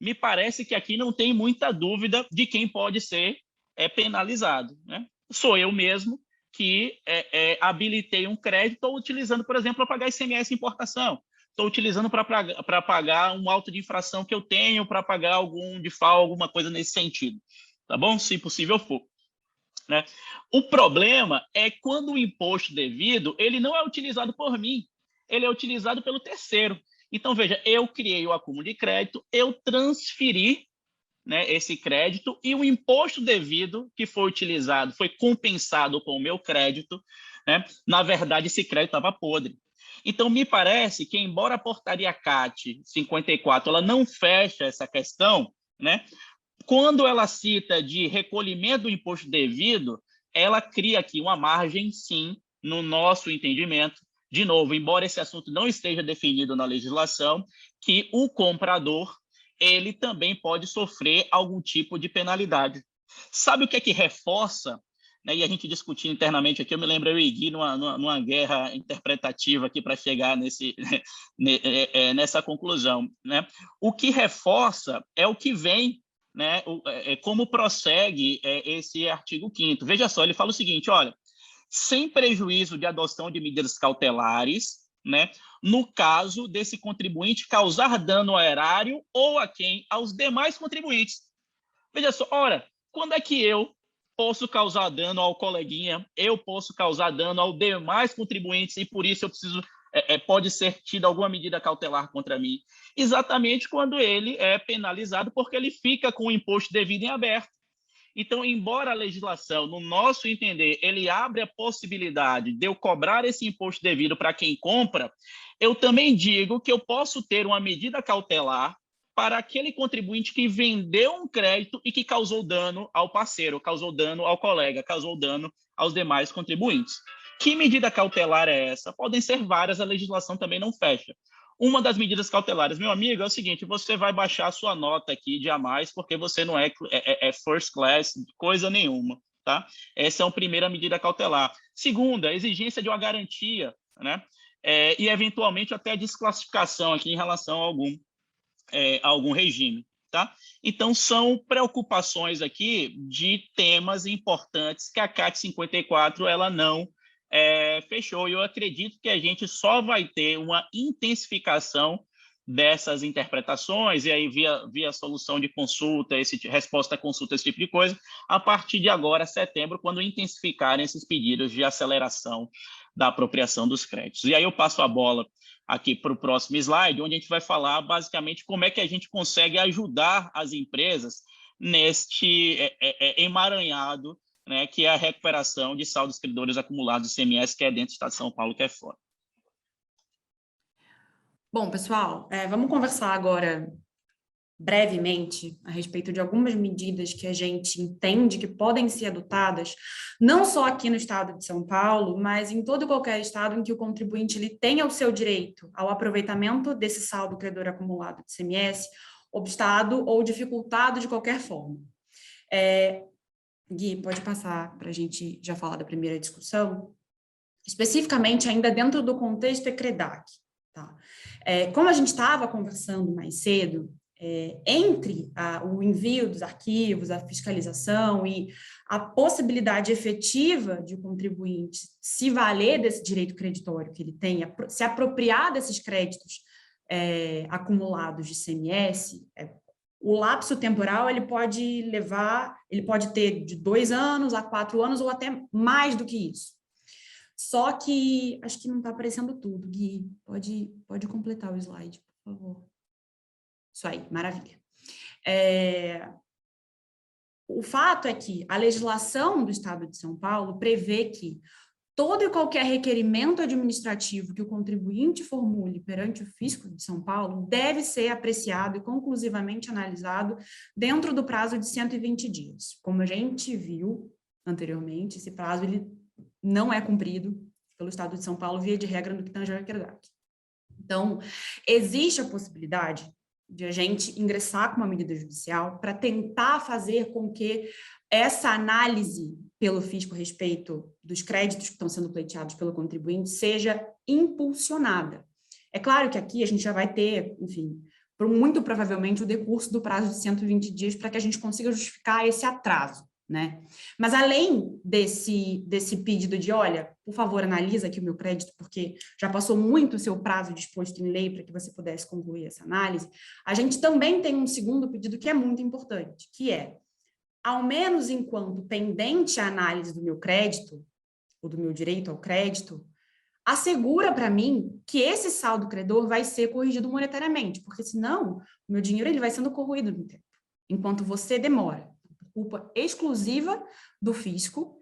me parece que aqui não tem muita dúvida de quem pode ser penalizado, né? Sou eu mesmo que habilitei um crédito, estou utilizando, por exemplo, para pagar ICMS importação. Estou utilizando para pagar um auto de infração que eu tenho, para pagar algum DIFAL, alguma coisa nesse sentido. Tá bom? Se possível for. Né? O problema é quando o imposto devido, ele não é utilizado por mim, ele é utilizado pelo terceiro. Então, veja, eu criei o acúmulo de crédito, eu transferi, né, esse crédito e o imposto devido que foi utilizado, foi compensado com o meu crédito, né? Na verdade, esse crédito estava podre. Então, me parece que, embora a portaria CAT 54 ela não fecha essa questão, né? Quando ela cita de recolhimento do imposto devido, ela cria aqui uma margem, sim, no nosso entendimento, de novo, embora esse assunto não esteja definido na legislação, que o comprador ele também pode sofrer algum tipo de penalidade. Sabe o que é que reforça? Né, e a gente discutindo internamente aqui, eu me lembro eu e Gui numa guerra interpretativa aqui para chegar nessa conclusão. Né? O que reforça é o que vem, né, como prossegue esse artigo 5º. Veja só, ele fala o seguinte, olha, sem prejuízo de adoção de medidas cautelares, né, no caso desse contribuinte causar dano ao erário ou a quem? Aos demais contribuintes. Veja só, ora, quando é que eu posso causar dano ao coleguinha, eu posso causar dano aos demais contribuintes e por isso eu preciso, pode ser tida alguma medida cautelar contra mim? Exatamente quando ele é penalizado porque ele fica com o imposto devido em aberto. Então, embora a legislação, no nosso entender, ele abre a possibilidade de eu cobrar esse imposto devido para quem compra, eu também digo que eu posso ter uma medida cautelar para aquele contribuinte que vendeu um crédito e que causou dano ao parceiro, causou dano ao colega, causou dano aos demais contribuintes. Que medida cautelar é essa? Podem ser várias, a legislação também não fecha. Uma das medidas cautelares, meu amigo, é o seguinte, você vai baixar a sua nota aqui de a mais porque você não é first class, coisa nenhuma, tá? Essa é a primeira medida cautelar. Segunda, exigência de uma garantia, né? E, eventualmente, até a desclassificação aqui em relação a algum regime, tá? Então, são preocupações aqui de temas importantes que a CAT 54 ela não fechou. E eu acredito que a gente só vai ter uma intensificação dessas interpretações, e aí via solução de consulta, resposta à consulta, esse tipo de coisa, a partir de agora, setembro, quando intensificarem esses pedidos de aceleração da apropriação dos créditos. E aí eu passo a bola aqui para o próximo slide, onde a gente vai falar basicamente como é que a gente consegue ajudar as empresas neste emaranhado, né, que é a recuperação de saldos credores acumulados do ICMS, que é dentro do Estado de São Paulo, que é fora. Bom, pessoal, vamos conversar agora brevemente a respeito de algumas medidas que a gente entende que podem ser adotadas, não só aqui no estado de São Paulo, mas em todo e qualquer estado em que o contribuinte ele tenha o seu direito ao aproveitamento desse saldo credor acumulado de ICMS, obstado ou dificultado de qualquer forma. Gui, pode passar para a gente já falar da primeira discussão? especificamente ainda dentro do contexto ECREDAC. Tá? Como a gente estava conversando mais cedo, entre o envio dos arquivos, a fiscalização e a possibilidade efetiva de o contribuinte se valer desse direito creditório que ele tem, se apropriar desses créditos acumulados de ICMS, o lapso temporal ele pode ter de 2 anos a 4 anos ou até mais do que isso. Só que acho que não está aparecendo tudo, Gui. Pode completar o slide, por favor. Isso aí, maravilha. O fato é que a legislação do Estado de São Paulo prevê que todo e qualquer requerimento administrativo que o contribuinte formule perante o fisco de São Paulo deve ser apreciado e conclusivamente analisado dentro do prazo de 120 dias. Como a gente viu anteriormente, esse prazo ele não é cumprido pelo Estado de São Paulo, via de regra, no que tange ao ECREDAC. Então, existe a possibilidade de a gente ingressar com uma medida judicial para tentar fazer com que essa análise pelo fisco a respeito dos créditos que estão sendo pleiteados pelo contribuinte seja impulsionada. É claro que aqui a gente já vai ter, enfim, muito provavelmente o decurso do prazo de 120 dias para que a gente consiga justificar esse atraso, né? Mas além desse pedido de, olha, por favor, analisa aqui o meu crédito, porque já passou muito o seu prazo disposto em lei para que você pudesse concluir essa análise, a gente também tem um segundo pedido que é muito importante, que é, ao menos enquanto pendente a análise do meu crédito, ou do meu direito ao crédito, assegura para mim que esse saldo credor vai ser corrigido monetariamente, porque senão o meu dinheiro ele vai sendo corroído no tempo, enquanto você demora. Culpa exclusiva do fisco,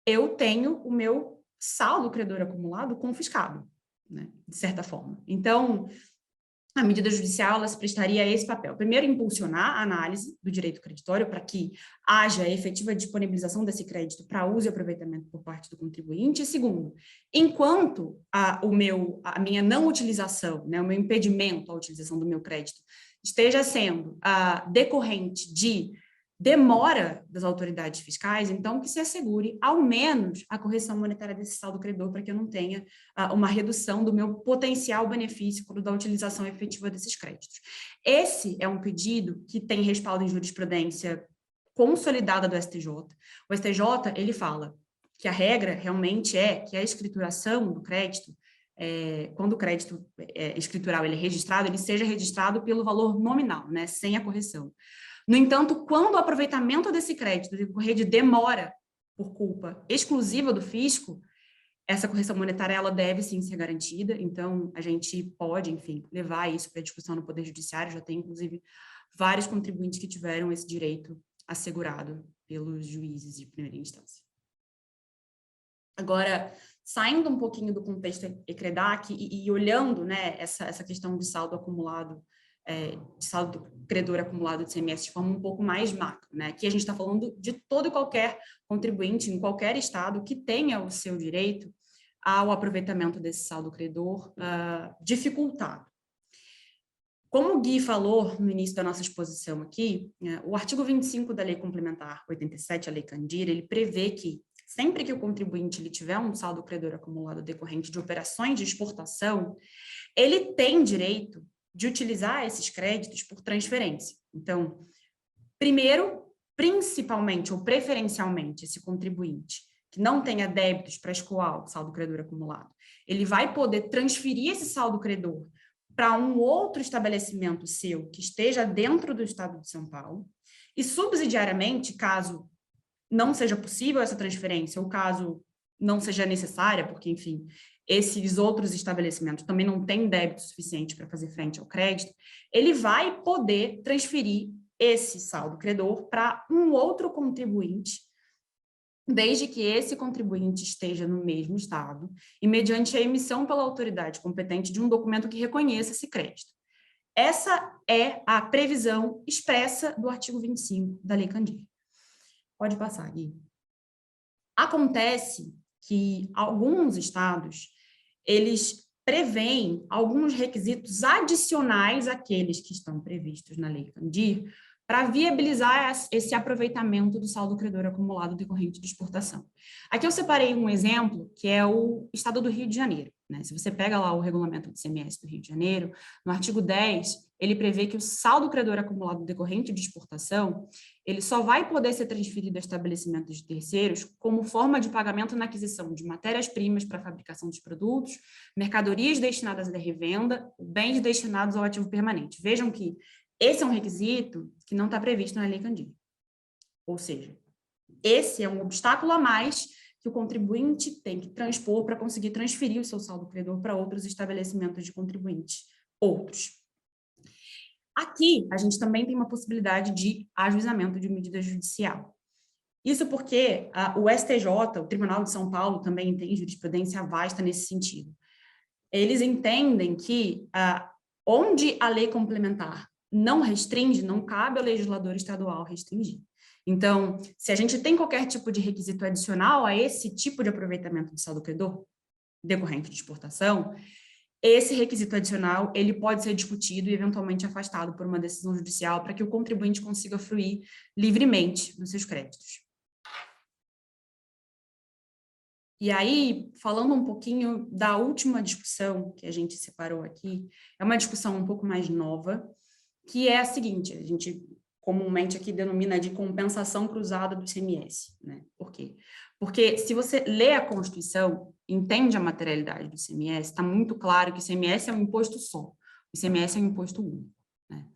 eu tenho o meu saldo credor acumulado confiscado, né, de certa forma. Então, a medida judicial ela se prestaria a esse papel. Primeiro, impulsionar a análise do direito creditório para que haja efetiva disponibilização desse crédito para uso e aproveitamento por parte do contribuinte. E segundo, enquanto a minha não utilização, né, o meu impedimento à utilização do meu crédito esteja sendo decorrente de demora das autoridades fiscais, então que se assegure ao menos a correção monetária desse saldo credor para que eu não tenha uma redução do meu potencial benefício da utilização efetiva desses créditos. Esse é um pedido que tem respaldo em jurisprudência consolidada do STJ. O STJ, ele fala que a regra realmente é que a escrituração do crédito, quando o crédito escritural ele é registrado, ele seja registrado pelo valor nominal, né, sem a correção. No entanto, quando o aproveitamento desse crédito decorrer de demora por culpa exclusiva do fisco, essa correção monetária ela deve sim ser garantida, então a gente pode, enfim, levar isso para discussão no Poder Judiciário, já tem inclusive vários contribuintes que tiveram esse direito assegurado pelos juízes de primeira instância. Agora, saindo um pouquinho do contexto ECREDAC e olhando, né, essa questão de saldo acumulado, de saldo credor acumulado de ICMS de forma um pouco mais macro, né? Aqui a gente está falando de todo e qualquer contribuinte em qualquer estado que tenha o seu direito ao aproveitamento desse saldo credor dificultado. Como o Gui falou no início da nossa exposição aqui, o artigo 25 da Lei Complementar 87, a Lei Candir, ele prevê que sempre que o contribuinte ele tiver um saldo credor acumulado decorrente de operações de exportação, ele tem direito de utilizar esses créditos por transferência. Então, primeiro, principalmente ou preferencialmente, esse contribuinte que não tenha débitos para escoar o saldo credor acumulado, ele vai poder transferir esse saldo credor para um outro estabelecimento seu que esteja dentro do Estado de São Paulo e, subsidiariamente, caso não seja possível essa transferência ou caso não seja necessária, porque, enfim, esses outros estabelecimentos também não têm débito suficiente para fazer frente ao crédito, ele vai poder transferir esse saldo credor para um outro contribuinte, desde que esse contribuinte esteja no mesmo estado e mediante a emissão pela autoridade competente de um documento que reconheça esse crédito. Essa é a previsão expressa do artigo 25 da Lei Candir. Pode passar, Gui. Acontece que alguns estados, eles preveem alguns requisitos adicionais àqueles que estão previstos na Lei Candir para viabilizar esse aproveitamento do saldo credor acumulado decorrente de exportação. Aqui eu separei um exemplo, que é o Estado do Rio de Janeiro, né? Se você pega lá o regulamento de ICMS do Rio de Janeiro, no artigo 10, ele prevê que o saldo credor acumulado decorrente de exportação, ele só vai poder ser transferido a estabelecimentos de terceiros como forma de pagamento na aquisição de matérias-primas para a fabricação dos produtos, mercadorias destinadas à revenda, bens destinados ao ativo permanente. Vejam que esse é um requisito que não está previsto na Lei Candir. Ou seja, esse é um obstáculo a mais que o contribuinte tem que transpor para conseguir transferir o seu saldo credor para outros estabelecimentos de contribuintes, outros. Aqui, a gente também tem uma possibilidade de ajuizamento de medida judicial. Isso porque o STJ, o Tribunal de São Paulo, também tem jurisprudência vasta nesse sentido. Eles entendem que onde a lei complementar não restringe, não cabe ao legislador estadual restringir. Então, se a gente tem qualquer tipo de requisito adicional a esse tipo de aproveitamento de saldo credor decorrente de exportação, esse requisito adicional ele pode ser discutido e eventualmente afastado por uma decisão judicial para que o contribuinte consiga fruir livremente dos seus créditos. E aí, falando um pouquinho da última discussão que a gente separou aqui, é uma discussão um pouco mais nova, que é a seguinte: a gente comumente aqui denomina de compensação cruzada do ICMS, né? Por quê? Porque se você lê a Constituição, entende a materialidade do ICMS, está muito claro que o ICMS é um imposto só, o ICMS é um imposto único, né?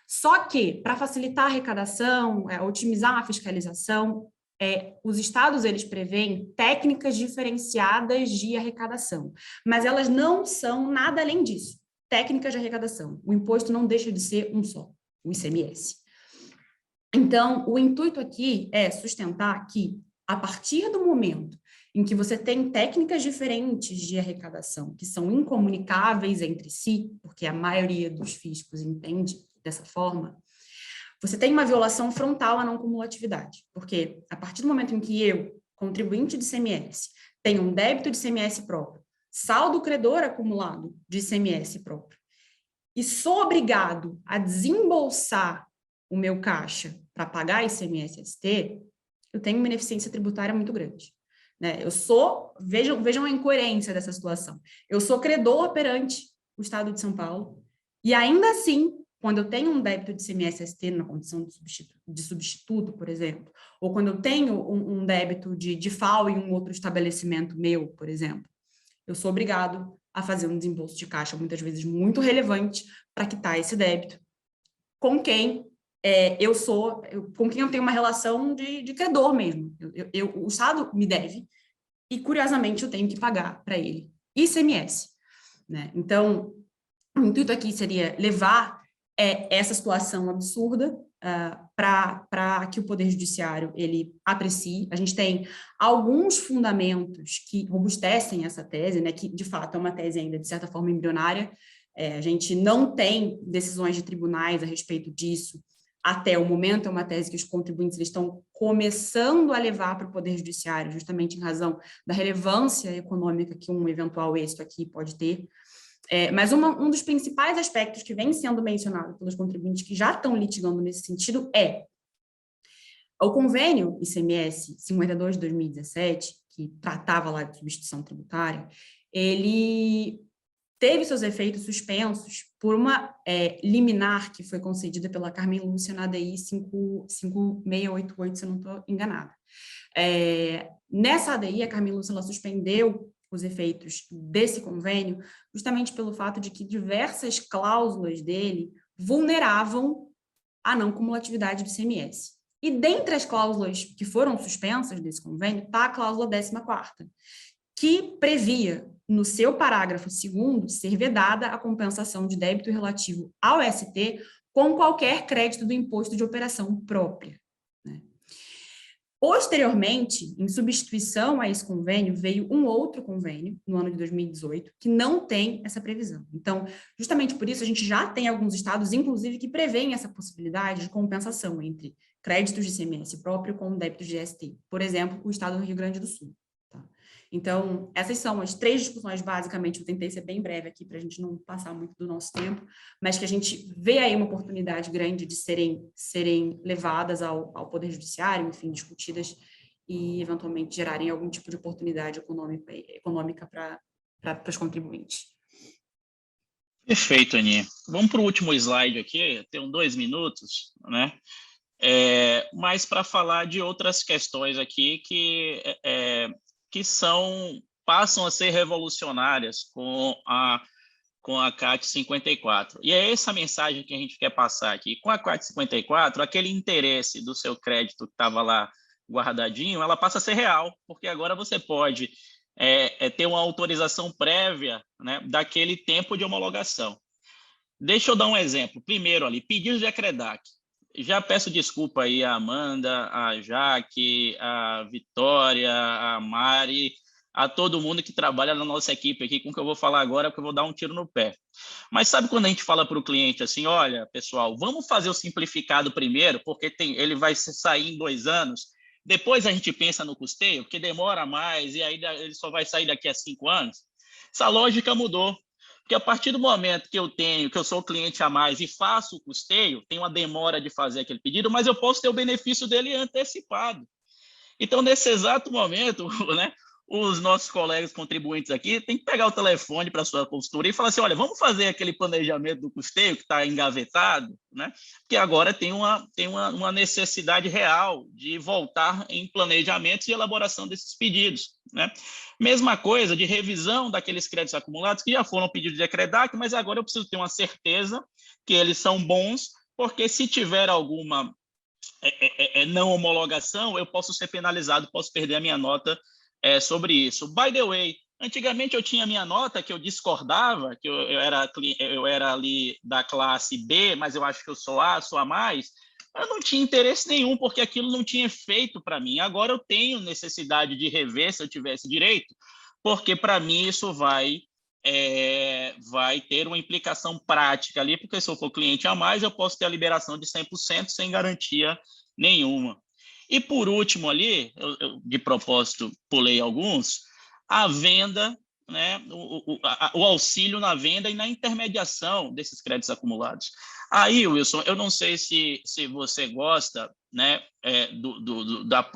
Só que, para facilitar a arrecadação, otimizar a fiscalização, os estados, eles prevêem técnicas diferenciadas de arrecadação, mas elas não são nada além disso, técnicas de arrecadação. O imposto não deixa de ser um só, o ICMS. Então, o intuito aqui é sustentar que, a partir do momento em que você tem técnicas diferentes de arrecadação que são incomunicáveis entre si, porque a maioria dos fiscos entende dessa forma, você tem uma violação frontal à não cumulatividade, porque a partir do momento em que eu, contribuinte de ICMS, tenho um débito de ICMS próprio, saldo credor acumulado de ICMS próprio, e sou obrigado a desembolsar o meu caixa para pagar ICMS-ST, eu tenho uma ineficiência tributária muito grande, né? Vejam a incoerência dessa situação. Eu sou credor perante o Estado de São Paulo, e ainda assim, quando eu tenho um débito de ICMS-ST na condição de substituto, por exemplo, ou quando eu tenho um débito de FAO em um outro estabelecimento meu, por exemplo, eu sou obrigado a fazer um desembolso de caixa, muitas vezes muito relevante, para quitar esse débito com quem com quem eu tenho uma relação de credor mesmo. O Estado me deve e, curiosamente, eu tenho que pagar para ele ICMS, né? Então, o intuito aqui seria levar essa situação absurda para que o Poder Judiciário ele aprecie. A gente tem alguns fundamentos que robustecem essa tese, né, que, de fato, é uma tese ainda, de certa forma, embrionária. A gente não tem decisões de tribunais a respeito disso até o momento. É uma tese que os contribuintes eles estão começando a levar para o Poder Judiciário, justamente em razão da relevância econômica que um eventual êxito aqui pode ter. Mas um dos principais aspectos que vem sendo mencionado pelos contribuintes que já estão litigando nesse sentido é o convênio ICMS 52 de 2017, que tratava lá de substituição tributária, ele teve seus efeitos suspensos por uma liminar que foi concedida pela Carmen Lúcia na ADI 5688, se eu não estou enganada. Nessa ADI, a Carmen Lúcia ela suspendeu os efeitos desse convênio justamente pelo fato de que diversas cláusulas dele vulneravam a não cumulatividade do ICMS. E dentre as cláusulas que foram suspensas desse convênio está a cláusula 14ª, que previa, no seu parágrafo 2º, ser vedada a compensação de débito relativo ao ST com qualquer crédito do imposto de operação própria, né? Posteriormente, em substituição a esse convênio, veio um outro convênio, no ano de 2018, que não tem essa previsão. Então, justamente por isso, a gente já tem alguns estados, inclusive, que prevêem essa possibilidade de compensação entre créditos de ICMS próprio com débitos de ST. Por exemplo, o estado do Rio Grande do Sul. Tá? Então, essas são as 3 discussões, basicamente. Eu tentei ser bem breve aqui, para a gente não passar muito do nosso tempo, mas que a gente vê aí uma oportunidade grande de serem levadas ao Poder Judiciário, enfim, discutidas e, eventualmente, gerarem algum tipo de oportunidade econômica para os contribuintes. Perfeito, Aninha. Vamos para o último slide aqui, tem 2 minutos, né? Mas para falar de outras questões aqui que passam a ser revolucionárias com a CAT 54. E é essa mensagem que a gente quer passar aqui. Com a CAT 54, aquele interesse do seu crédito que estava lá guardadinho, ela passa a ser real, porque agora você pode ter uma autorização prévia, né, daquele tempo de homologação. Deixa eu dar um exemplo. Primeiro, ali, pedidos de ECREDAC. Já peço desculpa aí a Amanda, a Jaque, a Vitória, a Mari, a todo mundo que trabalha na nossa equipe aqui, com o que eu vou falar agora, porque eu vou dar um tiro no pé. Mas sabe quando a gente fala para o cliente assim, olha, pessoal, vamos fazer o simplificado primeiro, porque ele vai sair em 2 anos, depois a gente pensa no custeio, porque demora mais, e aí ele só vai sair daqui a 5 anos? Essa lógica mudou. Porque a partir do momento que eu sou cliente a mais e faço o custeio, tem uma demora de fazer aquele pedido, mas eu posso ter o benefício dele antecipado. Então, nesse exato momento, né, os nossos colegas contribuintes aqui têm que pegar o telefone para a sua consultoria e falar assim, olha, vamos fazer aquele planejamento do custeio que está engavetado, né? Porque agora tem uma necessidade real de voltar em planejamentos e elaboração desses pedidos, né? Mesma coisa de revisão daqueles créditos acumulados que já foram pedidos de ECREDAC, mas agora eu preciso ter uma certeza que eles são bons, porque se tiver alguma não homologação, eu posso ser penalizado, posso perder a minha nota sobre isso. By the way, antigamente eu tinha minha nota que eu discordava, que eu era ali da classe B, mas eu acho que eu sou A mais. Eu não tinha interesse nenhum, porque aquilo não tinha efeito para mim. Agora eu tenho necessidade de rever, se eu tivesse direito, porque para mim isso vai ter uma implicação prática ali, porque se eu for cliente a mais, eu posso ter a liberação de 100% sem garantia nenhuma. E por último ali, eu de propósito pulei alguns, a venda, né, o auxílio na venda e na intermediação desses créditos acumulados. Aí, Wilson, eu não sei se você gosta, né,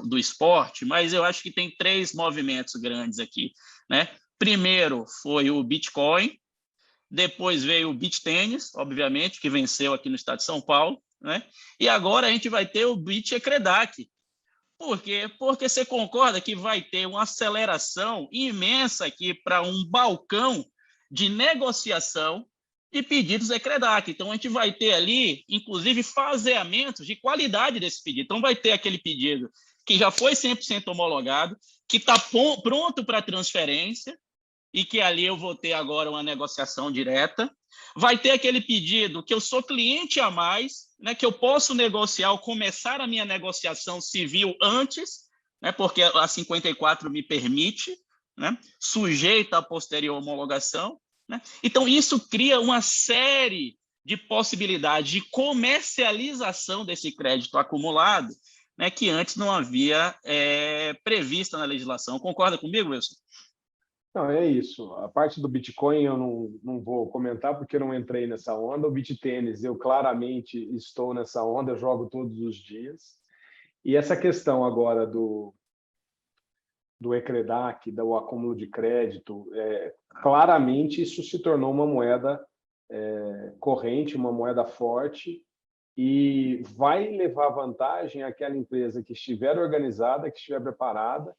do esporte, mas eu acho que tem 3 movimentos grandes aqui, né? Primeiro foi o Bitcoin, depois veio o beach tênis, obviamente, que venceu aqui no estado de São Paulo, né? E agora a gente vai ter o beach ECREDAC. Por quê? Porque você concorda que vai ter uma aceleração imensa aqui para um balcão de negociação de pedidos ECREDAC. Então, a gente vai ter ali, inclusive, faseamentos de qualidade desse pedido. Então, vai ter aquele pedido que já foi 100% homologado, que está pronto para transferência, e que ali eu vou ter agora uma negociação direta. Vai ter aquele pedido que eu sou cliente a mais, né, que eu posso negociar ou começar a minha negociação civil antes, né, porque a 54 me permite, né, sujeita à posterior homologação, né? Então, isso cria uma série de possibilidades de comercialização desse crédito acumulado, né, que antes não havia prevista na legislação. Concorda comigo, Wilson? Não, é isso. A parte do Bitcoin eu não vou comentar porque eu não entrei nessa onda. O beach tênis, eu claramente estou nessa onda, eu jogo todos os dias. E essa questão agora do ECREDAC, do acúmulo de crédito, claramente isso se tornou uma moeda corrente, uma moeda forte, e vai levar vantagem àquela empresa que estiver organizada, que estiver preparada,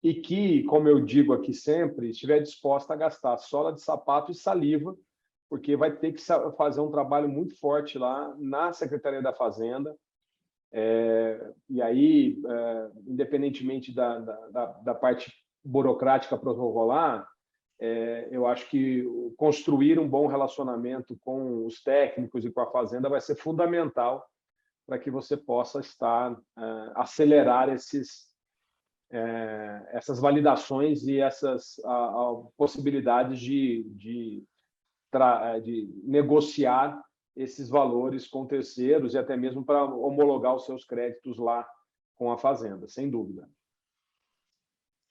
e que, como eu digo aqui sempre, estiver disposta a gastar sola de sapato e saliva, porque vai ter que fazer um trabalho muito forte lá na Secretaria da Fazenda. E aí, independentemente da parte burocrática para rolar, eu acho que construir um bom relacionamento com os técnicos e com a Fazenda vai ser fundamental para que você possa acelerar essas validações e essas possibilidades de negociar esses valores com terceiros e até mesmo para homologar os seus créditos lá com a Fazenda, sem dúvida.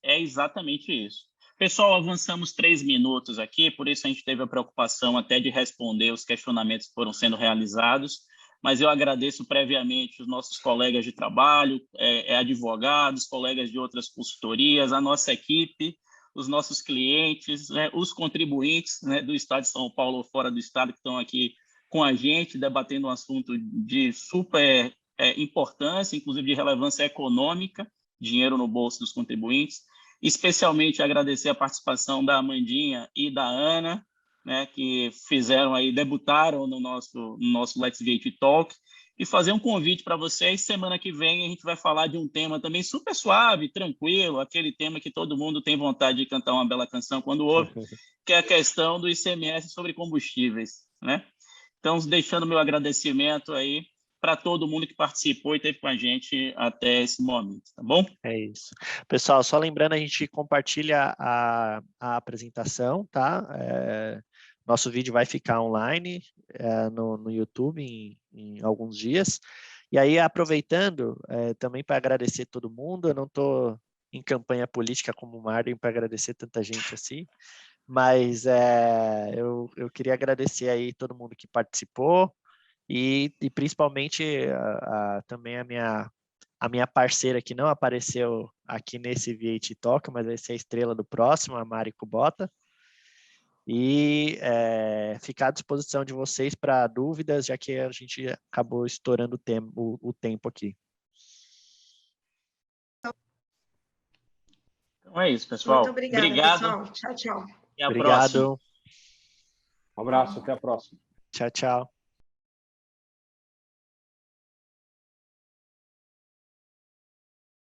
É exatamente isso. Pessoal, avançamos 3 minutos aqui, por isso a gente teve a preocupação até de responder os questionamentos que foram sendo realizados, mas eu agradeço previamente os nossos colegas de trabalho, advogados, colegas de outras consultorias, a nossa equipe, os nossos clientes, né, os contribuintes, né, do Estado de São Paulo ou fora do Estado que estão aqui com a gente, debatendo um assunto de super importância, inclusive de relevância econômica, dinheiro no bolso dos contribuintes. Especialmente agradecer a participação da Amandinha e da Ana, né, que debutaram no nosso Let's VAT Talk, e fazer um convite para vocês. Semana que vem a gente vai falar de um tema também super suave, tranquilo, aquele tema que todo mundo tem vontade de cantar uma bela canção quando ouve, que é a questão do ICMS sobre combustíveis, né? Então, deixando meu agradecimento aí para todo mundo que participou e esteve com a gente até esse momento, tá bom? É isso. Pessoal, só lembrando, a gente compartilha a apresentação, tá? Nosso vídeo vai ficar online no YouTube em alguns dias. E aí, aproveitando, também para agradecer todo mundo, eu não estou em campanha política como o Marden para agradecer tanta gente assim, mas eu queria agradecer aí todo mundo que participou, e principalmente também a minha parceira que não apareceu aqui nesse VAT Talk, mas vai ser a estrela do próximo, a Mari Kubota. E ficar à disposição de vocês para dúvidas, já que a gente acabou estourando o tempo aqui. Então é isso, pessoal. Muito obrigada, Obrigado. pessoal. Tchau, tchau. Até a Obrigado. próxima. Um abraço, até a próxima. Tchau, tchau.